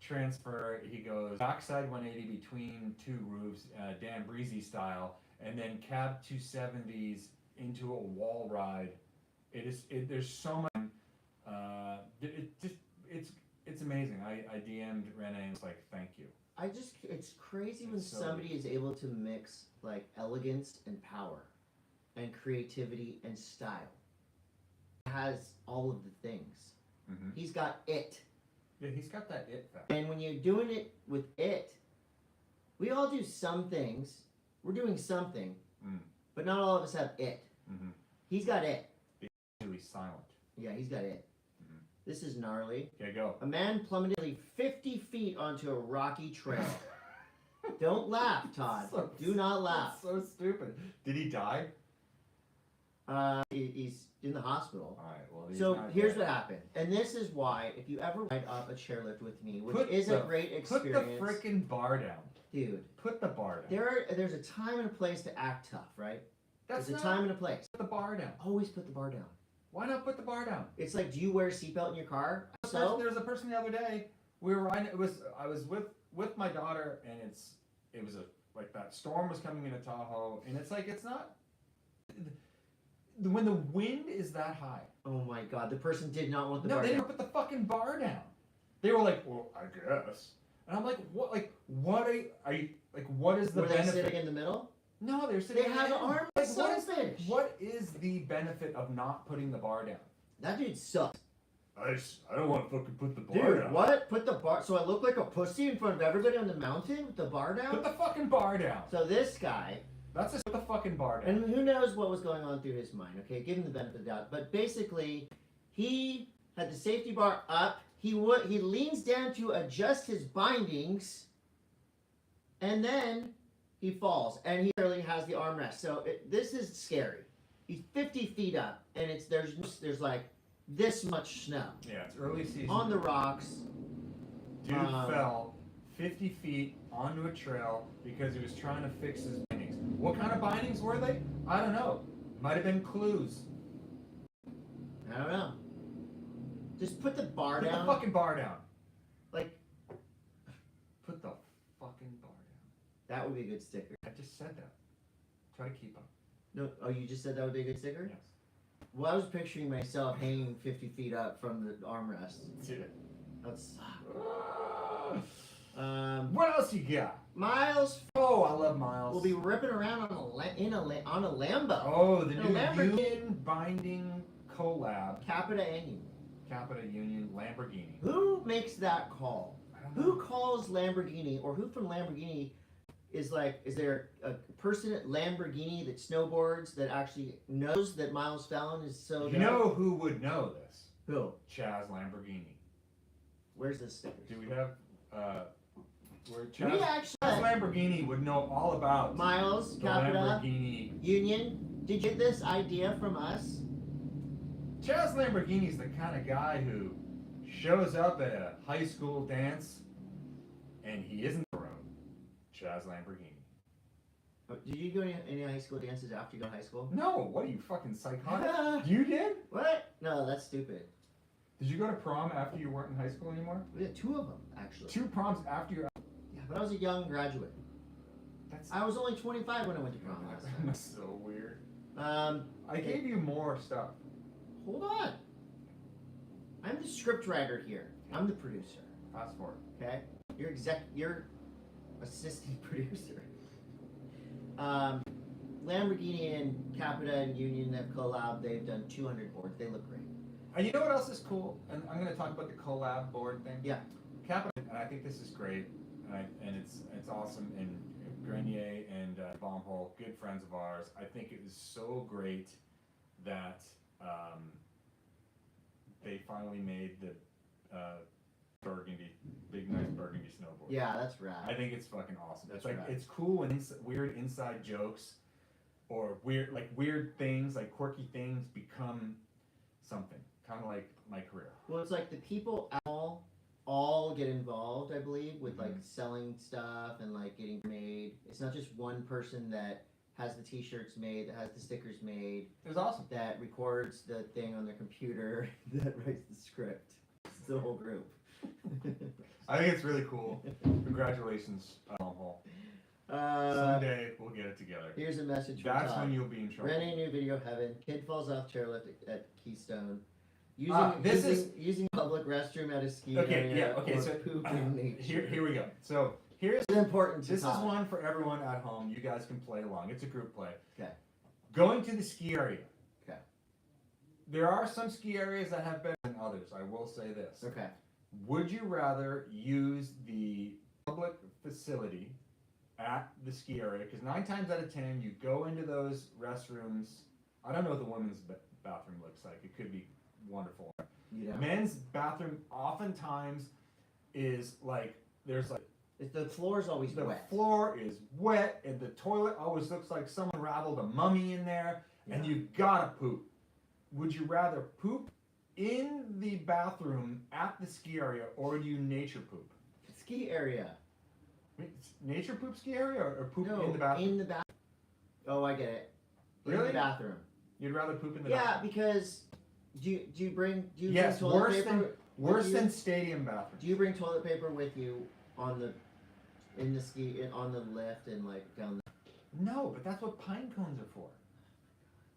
transfer. He goes backside 180 between 2 roofs, Dan Breezy style, and then cab 270s into a wall ride. There's so much. It's amazing. I DM'd Rene and was like, thank you. It's crazy when It's so somebody is able to mix like elegance and power and creativity and style. He has all of the things. Mm-hmm. He's got it. Yeah, he's got that it factor. And when you're doing it with it, we all do some things. We're doing something, but not all of us have it. Mm-hmm. He's got it. He's silent. Yeah, he's got it. Mhm. This is gnarly. Okay, go. A man plummeted nearly 50 feet onto a rocky trail. Don't laugh, Todd. So- Do not laugh. That's so stupid. Did he die? He's in the hospital. All right. Well, he's So not here's dead. what happened. And this is why, if you ever ride up a chairlift with me, which Put is a the- great Put experience. the frickin' bar down. Dude, Put the bar down. there's a time and a place to act tough, right? That's There's a not. time and a place. Put the bar down. Always put the bar down. Why not put the bar down? It's like, do you wear a seatbelt in your car? So, There was a person the other day. We were riding. I was with my daughter, and it was like that storm was coming into Tahoe, and it's not. When the wind is that high. oh my God, the person did not want the No, bar they down. didn't put the fucking bar down. They were like, well, I guess. And I'm like, what? Like, what are you like? What is the Were they benefit? sitting in the middle? No, they're sitting. They in have the an end. arm Like, selfish. what is the benefit of not putting the bar down? That dude sucks. I don't want to fucking put the bar Dude, down. what? Put the bar. So I look like a pussy in front of everybody on the mountain with the bar Put down? the fucking bar down. So this guy, That's just put the fucking bar down. and who knows what was going on through his mind, okay? Give him the benefit of the doubt. But basically, he had the safety bar up. He leans down to adjust his bindings, and then he falls. And he barely has the armrest. So this is scary. He's 50 feet up, and there's like this much snow Yeah, it's early season. on the rocks. Dude fell 50 feet onto a trail because he was trying to fix his bindings. What kind of bindings were they? I don't know. Might have been clues. I don't know. Just put the bar Put down. the fucking bar down. Like, Put the fucking bar down. that would be a good sticker. I just said that. Try to keep up. No, oh, you just said that would be a good sticker? Yes. Well, I was picturing myself hanging 50 feet up from the armrest. That's. What else you got? Miles. Oh, I love Miles. We'll be ripping around on a Lambo. Oh, the In a new Lamborghini. Union Binding collab. Capita and Union. Capita Union Lamborghini. Who makes that call? I don't know. Who calls Lamborghini, or who from Lamborghini is like, is there a person at Lamborghini that snowboards that actually knows that Miles Fallon is so You good? know who would know this? Who? Chaz Lamborghini. Where's the stickers? Do we have, where We Chaz actually Lamborghini would know all about Miles, the Capita, Lamborghini. Union. Did you get this idea from us? Chaz Lamborghini's the kind of guy who shows up at a high school dance and he isn't the road. Chaz Lamborghini. Did you go to any high school dances after you got high school? No, what are you fucking psychotic? You did? What? No, that's stupid. Did you go to prom after you weren't in high school anymore? We had 2 of them, actually. 2 proms after you. Yeah, but I was a young graduate. I was only 25 when I went to prom last time. That's so weird. I gave you more stuff. Hold on. I'm the script writer here. I'm the producer. Fast forward. Okay? You're assistant producer. Lamborghini and Capita and Union have collab. They've done 200 boards. They look great. And you know what else is cool? And I'm going to talk about the collab board thing. Yeah. Capita, and I think this is great, and it's awesome. And Grenier and Bombhole, good friends of ours. I think it is so great that they finally made the burgundy, big nice burgundy snowboard. Yeah, that's rad. I think it's fucking awesome. That's It's like rad. it's cool when weird inside jokes or weird things, like quirky things, become something. Kind of like my career. Well, it's like the people all get involved, I believe, with like selling stuff and like getting made. It's not just one person that has the t-shirts made, that has the stickers made, It was awesome. that records the thing on their computer, that writes the script. It's the whole group. I think it's really cool. Congratulations, Hall. Someday we'll get it together. Here's a message from That's Todd. when you'll be in trouble. Rene new video heaven. Kid falls off chairlift at Keystone. Using public restroom at a ski area. Or so poop in nature. here we go. So here's It's important to this is Todd. one for everyone at home. You guys can play along. It's a group play. Okay. Going to the ski area. Okay. There are some ski areas that have better than others. I will say this. Okay. Would you rather use the public facility at the ski area? Because 9 times out of 10, you go into those restrooms. I don't know what the women's bathroom looks like. It could be wonderful. You know. Men's bathroom oftentimes is like there's like The floor's always the wet. floor is wet and the toilet always looks like someone raveled a mummy in there and you gotta poop. Would you rather poop in the bathroom at the ski area or do you nature poop? Ski area. Nature poop ski area or poop No, in the bathroom? in the bathroom. Oh, I get it. In Really? the bathroom. You'd rather poop in the Yeah, bathroom? because do you bring Yes, toilet worse paper? than with worse you? than stadium bathrooms. Do you bring toilet paper with you on the on the lift and like down the? No, but that's what pine cones are for.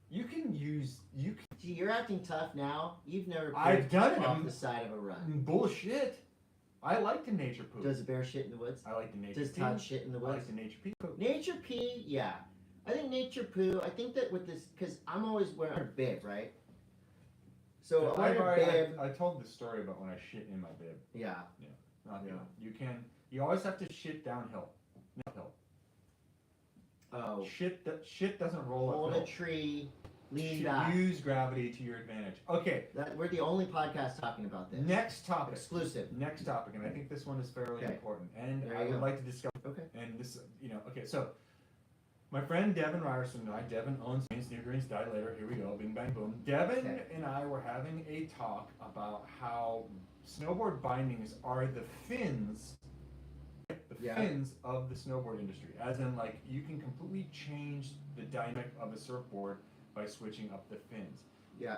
You can use Gee, you're acting tough now. You've never I've pooped done it. off the side of a run. Bullshit. I like to nature poop. Does a bear shit in the woods? I like to nature Does pee. Todd shit in the I woods? like to nature pee poop. Nature pee, yeah. I think nature poo. I think that with this, because I'm always wearing a bib, right? So I wear a bib. I told the story about when I shit in my bib. Yeah. Not Yeah. good. You always have to shit downhill. Not uphill. Oh. Shit doesn't roll Hold a uphill. tree. Lean back. Use gravity to your advantage. Okay. We're the only podcast talking about this. Next topic. Exclusive. Next topic, and I think this one is fairly Okay. important, and There I you would go. like to discuss. Okay. And this, okay, so my friend Devin Ryerson and I, Devin owns New Greens Die Later. Here we go, bing bang boom. Devin Okay. and I were having a talk about how snowboard bindings are the fins, fins of the snowboard industry. As in, like, you can completely change the dynamic of a surfboard by switching up the fins. Yeah.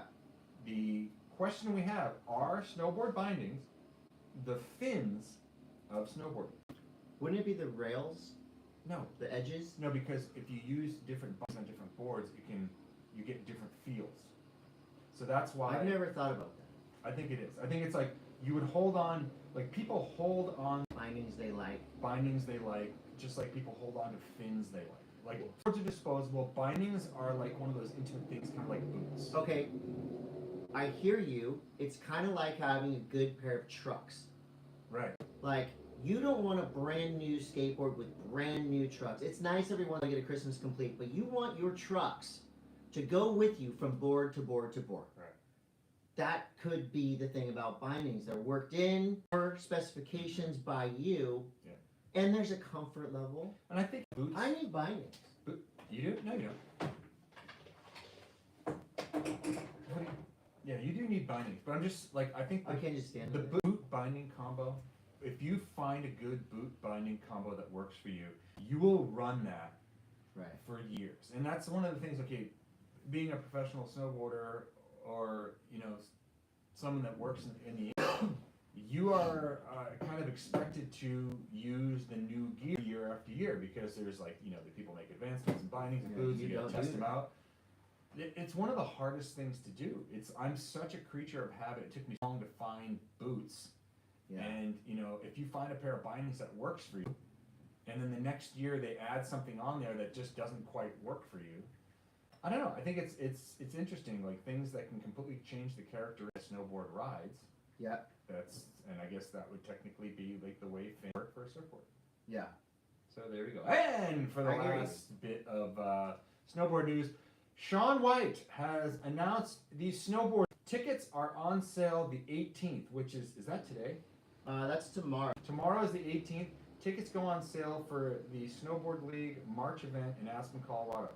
The question we have, are snowboard bindings the fins of snowboarding? Wouldn't it be the rails? No. The edges? No, because if you use different bindings on different boards, you get different feels. So that's why I've never thought about that. I think it is. I think it's like you would hold on, like people hold on Bindings they like. bindings they like, just like people hold on to fins they like. Like boards are disposable. Bindings are like one of those intimate things, kind of like boots. Okay, I hear you. It's kind of like having a good pair of trucks. Right. Like, you don't want a brand new skateboard with brand new trucks. It's nice every once in a while to get a Christmas complete, but you want your trucks to go with you from board to board to board. Right. That could be the thing about bindings. They're worked in for specifications by you, and there's a comfort level. And I think boots. I need bindings. You do? No, you don't. Yeah, you do need bindings, but I'm just like I think I can't just stand the with it. boot binding combo. If you find a good boot binding combo that works for you, you will run that Right. for years. And that's one of the things. Okay, being a professional snowboarder, or someone that works in the you are kind of expected to use the new gear year after year because there's the people make advancements in bindings and boots. You gotta test them out. It's one of the hardest things to do. I'm such a creature of habit. It took me long to find boots. Yeah. And if you find a pair of bindings that works for you, and then the next year they add something on there that just doesn't quite work for you, I don't know. I think it's interesting, like things that can completely change the character of snowboard rides. Yeah. And I guess that would technically be like the way fins work for a surfboard. Yeah. So there we go. And for the I hear you. last bit of snowboard news, Shaun White has announced these snowboard tickets are on sale the 18th, which is that today? That's tomorrow. Tomorrow is the 18th. Tickets go on sale for the Snowboard League March event in Aspen, Colorado.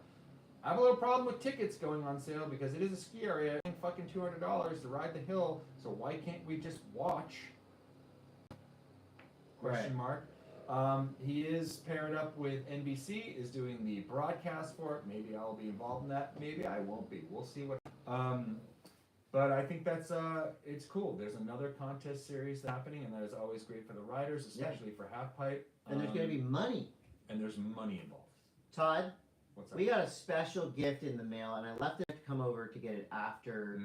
I have a little problem with tickets going on sale because it is a ski area. I think fucking $200 to ride the hill. So why can't we just watch? Question mark. He is paired up with NBC. Is doing the broadcast for it. Maybe I'll be involved in that. Maybe I won't be. We'll see what. But I think that's it's cool. There's another contest series happening, and that is always great for the riders, especially for half pipe. And there's going to be money. And there's money involved. Todd, What's up? we got a special gift in the mail, and I left it to come over to get it after.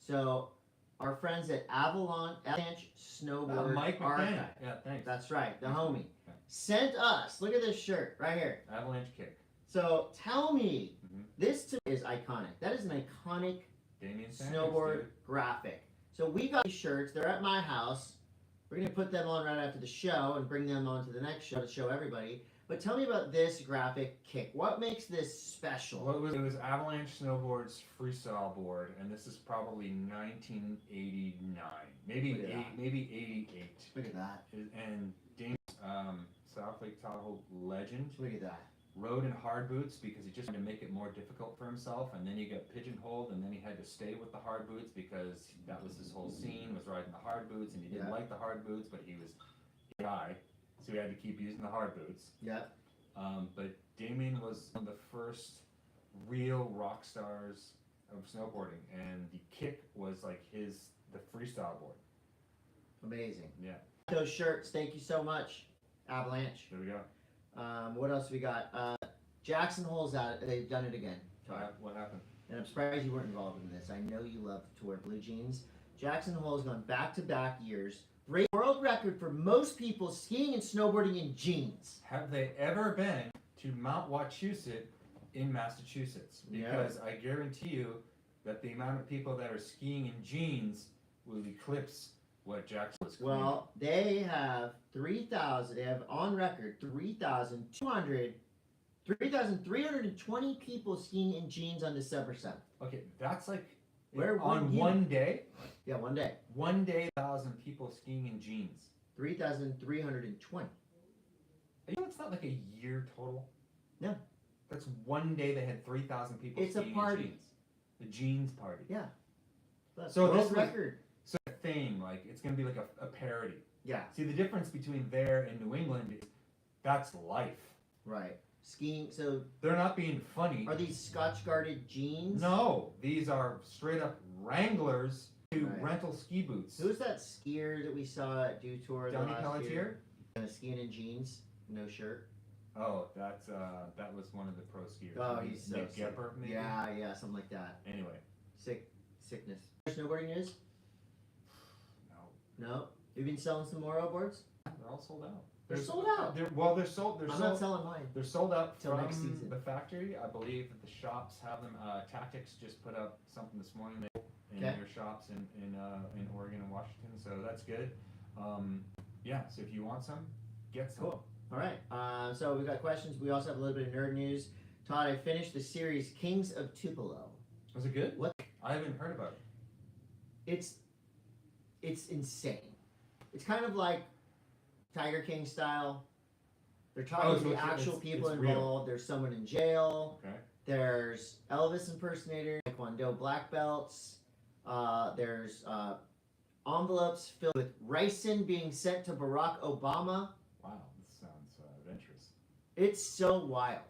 So, our friends at Avalanche Snowboard Mike Archive. McKenna. Yeah, thanks. That's right, the homie. Sent us, look at this shirt right here. Avalanche kick. So, tell me, this to me is iconic. That is an iconic Damien Sanders, snowboard dude. graphic. So we got these shirts. They're at my house. We're going to put them on right after the show and bring them on to the next show to show everybody. But tell me about this graphic kick. What makes this special? Well, it was Avalanche Snowboard's freestyle board, and this is probably 1989, maybe Look at that. maybe 88. Look at that. And Damien, South Lake Tahoe legend, Look at that. rode in hard boots because he just wanted to make it more difficult for himself, and then he got pigeonholed, and then he had to stay with the hard boots because that was his whole scene, was riding the hard boots, and he didn't like the hard boots, but he was a guy, so he had to keep using the hard boots. Yeah. But Damien was one of the first real rock stars of snowboarding, and the kick was like the freestyle board. Amazing. Yeah. Those shirts, thank you so much, Avalanche. There we go. What else we got? Jackson Hole's out. They've done it again. What happened? And I'm surprised you weren't involved in this. I know you love to wear blue jeans. Jackson Hole's gone back-to-back years. Break world record for most people skiing and snowboarding in jeans. Have they ever been to Mount Wachusett in Massachusetts? Because I guarantee you that the amount of people that are skiing in jeans will eclipse what Jackson was skiing. Well, they have 3,000. They have on record 3,320 people skiing in jeans on December 7th. Okay, that's like Where on would you- one day. Yeah, one day. 1 day, 1,000 people skiing in jeans. 3,320. You know, it's not like a year total. No. That's 1 day they had 3,000 people It's a skiing party. in jeans. The jeans party. Yeah. That's So world this was- record. So a thing, like it's gonna be like a parody. Yeah. See, the difference between there and New England is that's life. Right. Skiing. So They're not being funny. are these Scotch guarded jeans? No, these are straight up Wranglers to Right. rental ski boots. Who's that skier that we saw at Dew Tour Donnie last year? Pelletier? Skiing in jeans, no shirt. Oh, that was one of the pro skiers. Oh, he's so Nick sick. Gepper, maybe. Yeah, something like that. Anyway, Sick Sickness. Snowboarding news? No. No. You've been selling some more boards? They're all sold out. They're sold out. They're sold. I'm not selling mine. They're sold out Till from next season. the factory. I believe that the shops have them. Tactics just put up something this morning in Okay. your shops in Oregon and Washington, so that's good. Yeah, so if you want some, get some. Cool. All right. So we've got questions. We also have a little bit of nerd news. Todd, I finished the series Kings of Tupelo. Was it good? What? I haven't heard about it. It's insane. It's kind of like Tiger King style. They're talking to the actual people it's real. involved. There's someone in jail. Okay. There's Elvis impersonators, Taekwondo black belts. There's envelopes filled with ricin being sent to Barack Obama. Wow, this sounds adventurous. It's so wild.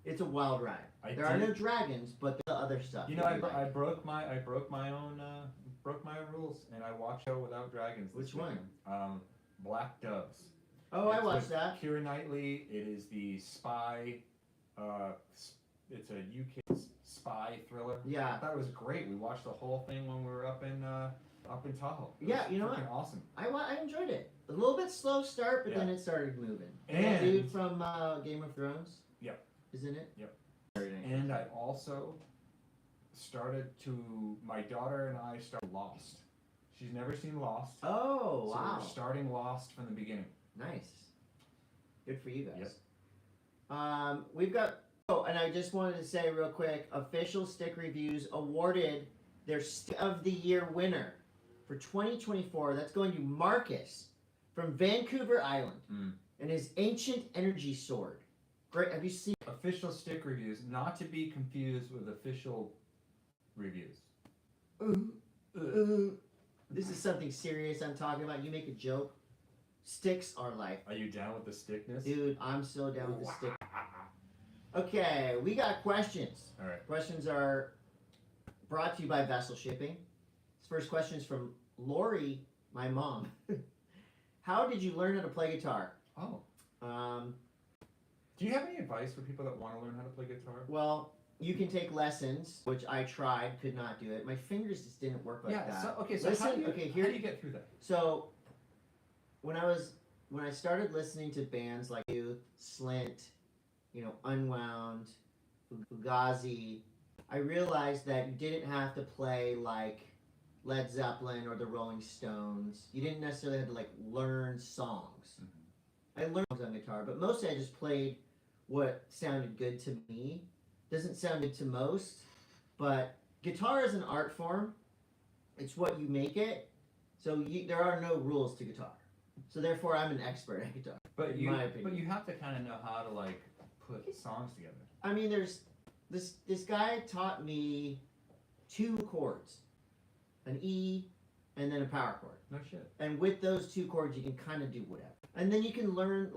It's a wild ride. There are no dragons, but the other stuff. You know, I broke my own rules, and I watched it without dragons. Which one? Black Doves. Oh, I watched that. Keira Knightley. It is the spy. It's a UK spy thriller. Yeah. I thought it was great. We watched the whole thing when we were up in Tahoe. Yeah, you know what? Awesome. I enjoyed it. A little bit slow start, but then it started moving. And that dude from Game of Thrones. Yep. Isn't it? Yep. Very nice. And I also my daughter and I started Lost. She's never seen Lost. Oh, So wow. we're starting Lost from the beginning. Nice. Good for you guys. Yep. We've got, and I just wanted to say real quick, Official Stick Reviews awarded their Stick of the Year winner for 2024. That's going to Marcus from Vancouver Island and his Ancient Energy Sword. Great. Have you seen? Official Stick Reviews, not to be confused with official reviews. This is something serious I'm talking about. You make a joke. Sticks are life. Are you down with the stickness? Dude, I'm so down with the stick. Okay, we got questions. All right. Questions are brought to you by Vessel Shipping. This first question is from Lori, my mom. How did you learn how to play guitar? Oh. Um, Do you have any advice for people that want to learn how to play guitar? well, you can take lessons, which I tried, could not do it. My fingers just didn't work like that. So Listen, how do you, okay, how here- do you get through that? So, when I started listening to bands like Youth, Slint, Unwound, Fugazi, I realized that you didn't have to play like Led Zeppelin or the Rolling Stones. You didn't necessarily have to like learn songs. I learned songs on guitar, but mostly I just played what sounded good to me. Doesn't sound good to most, but guitar is an art form. It's what you make it. So there are no rules to guitar. So therefore, I'm an expert at guitar. But in my opinion. But you have to kind of know how to like put songs together. I mean, there's this guy taught me 2 chords, an E, and then a power chord. No shit. And with those 2 chords, you can kind of do whatever. And then you can learn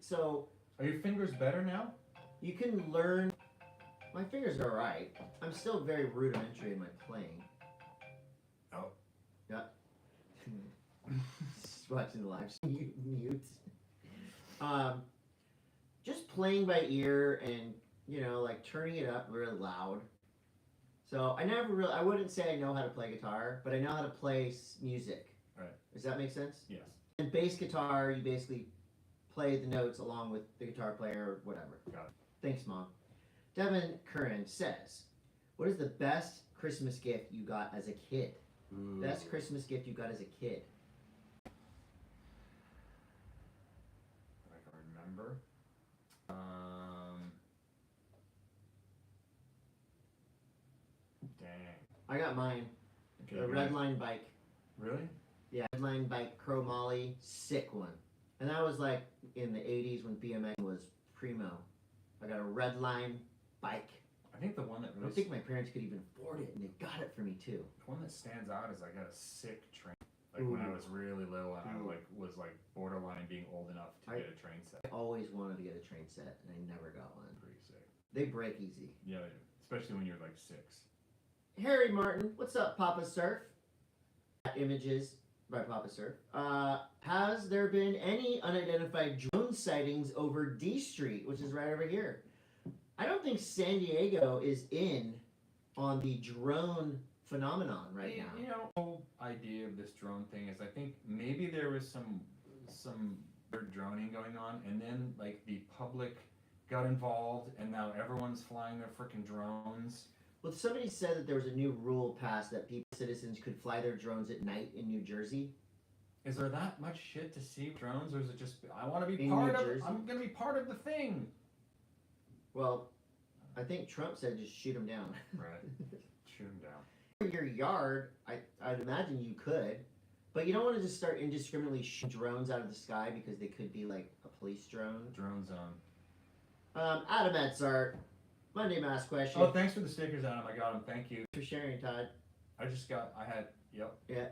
so Are your fingers better now? you can learn. My fingers are alright. I'm still very rudimentary in my playing. Oh. Yeah. Just watching the live mute. Just playing by ear and like turning it up really loud. So I wouldn't say I know how to play guitar, but I know how to play music. Right. Does that make sense? Yes. And bass guitar, you basically play the notes along with the guitar player or whatever. Got it. Thanks, Mom. Devin Curran says, what is the best Christmas gift you got as a kid? Ooh. Best Christmas gift you got as a kid? That I can remember. Dang. I got mine. Okay, A Redline bike. Really? Yeah, Redline bike, chromoly, sick one. And that was like in the 80s when BMX was primo. I got a Redline bike. I think the one that I really don't think my parents could even afford it, and they got it for me too. the one that stands out is I got a sick train. Like when I was really little, and I was borderline being old enough to get a train set. I always wanted to get a train set, and I never got one. Pretty sick. They break easy. Yeah, they do. Especially when you're like 6. Harry Martin, what's up, Papa Surf? Images by Papa Surf. Has there been any unidentified drone sightings over D Street, which is right over here? I don't think San Diego is in on the drone phenomenon right now. You know, the whole idea of this drone thing is, I think maybe there was some weird droning going on, and then like the public got involved, and now everyone's flying their freaking drones. Well, somebody said that there was a new rule passed that citizens could fly their drones at night in New Jersey. Is there that much shit to see with drones, or is it just I want to be In part New of? Jersey? I'm gonna be part of the thing. Well, I think Trump said just shoot them down. Right. Shoot them down. In your yard, I'd imagine you could, but you don't want to just start indiscriminately shooting drones out of the sky because they could be like a police drone. Drone zone. Adam Edzart, Monday Mass question. Oh, thanks for the stickers, Adam. I got them. Thank you. For sharing, Todd. Yep. Yeah.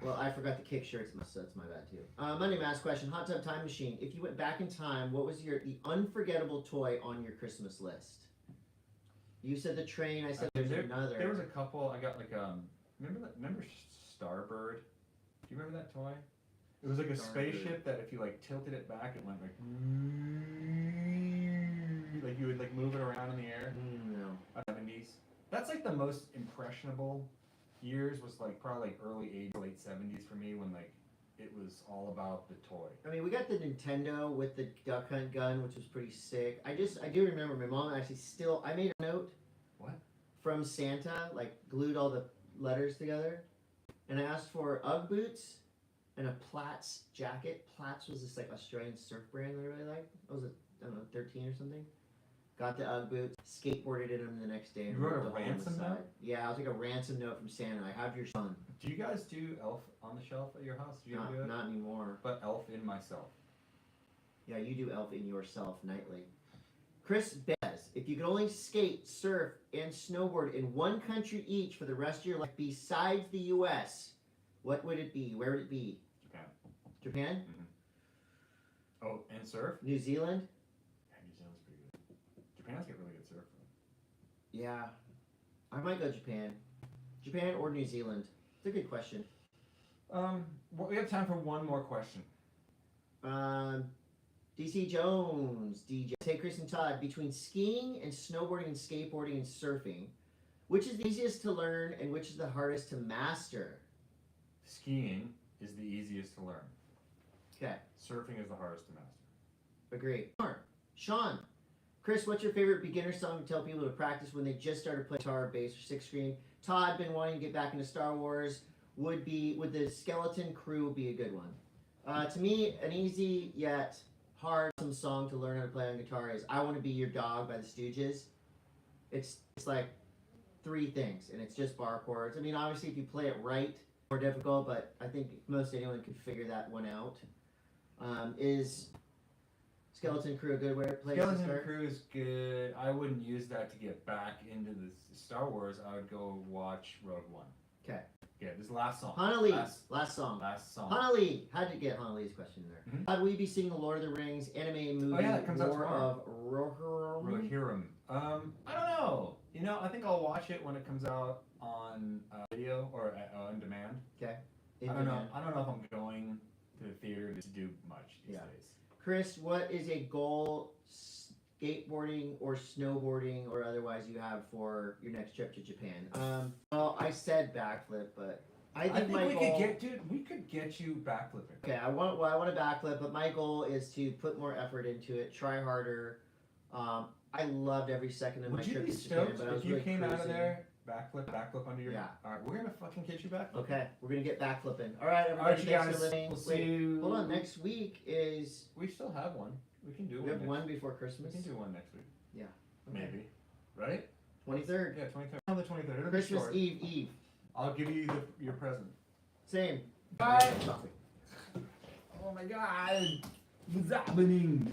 Well, I forgot the kick shirts, so that's my bad too. Monday Mass question, hot tub time machine. If you went back in time, what was the unforgettable toy on your Christmas list? You said the train. I said there's another. There was a couple. I got like remember Starbird? Do you remember that toy? It was like a spaceship that if you like tilted it back, it went like you would like move it around in the air. No. 70s. That's like the most impressionable years. Was like probably like early 80s, late 70s for me, when like it was all about the toy. I mean, we got the Nintendo with the duck hunt gun, which was pretty sick. I do remember my mom actually I made a note. What? From Santa, like glued all the letters together, and I asked for UGG boots and a Platts jacket. Platts was this like Australian surf brand that I really liked. I was I don't know, 13 or something. Got the UGG boots, skateboarded in them the next day. And You wrote a ripped the hole in the ransom side. note? Yeah, it was like a ransom note from Santa. I have your son. Do you guys do Elf on the Shelf at your house? Do you ever do it? Not anymore. But Elf in myself. Yeah, you do Elf in yourself nightly. Chris Bez, if you could only skate, surf, and snowboard in one country each for the rest of your life besides the U.S., what would it be? Where would it be? Japan. Japan? Mm-hmm. Oh, and surf? New Zealand? Yeah, New Zealand's pretty good. Japan's got really good surf. Yeah. I might go Japan. Japan or New Zealand? It's a good question. Well, we have time for one more question. DC Jones, DJ. Hey, Chris and Todd, between skiing and snowboarding and skateboarding and surfing, which is the easiest to learn and which is the hardest to master? Skiing is the easiest to learn. Okay. Surfing is the hardest to master. Agree. Sean, Chris, what's your favorite beginner song to tell people to practice when they just started playing guitar, bass, or six string? Todd, been wanting to get back into Star Wars. Would the Skeleton Crew be a good one? To me, an easy yet hard song to learn how to play on guitar is "I Want to Be Your Dog" by the Stooges. It's like 3 things, and it's just bar chords. I mean, obviously, if you play it right, more difficult, but I think most anyone can figure that one out. Is Skeleton Crew a good way to play? Skeleton Crew is good. I wouldn't use that to get back into the Star Wars. I would go watch Rogue One. Okay. Yeah, this last song. Hanali, last song. Last song. Hanali, how'd you get Hanali's question there? Mm-hmm. How do we be seeing the Lord of the Rings anime movie? Oh yeah, it comes out War tomorrow. of Rohirrim? Rohirrim. I don't know. You know, I think I'll watch it when it comes out on video or on demand. Okay. I don't know. I don't know if I'm going to the theater to do much these days. Chris, what is a goal, skateboarding or snowboarding or otherwise, you have for your next trip to Japan? Well, I said backflip, but I think my we goal... we could get you backflipping. Okay, I want a backflip, but my goal is to put more effort into it, try harder. I loved every second of my trip to Japan, but I was if you really came cruising. out of there, backflip under your... Yeah. Alright, we're gonna fucking get you back. Okay, we're gonna get backflipping. All right, everybody, Alright, you thanks guys. for listening. We'll see you. Hold on, next week is... We still have one. We can do one. We have next one before We Christmas. can do one next week. Yeah. Okay. Maybe. Right? 23rd. Yeah, 23rd. On the 23rd. It'll be Christmas short. Eve. I'll give you your present. Same. Bye. Oh my god. What's happening?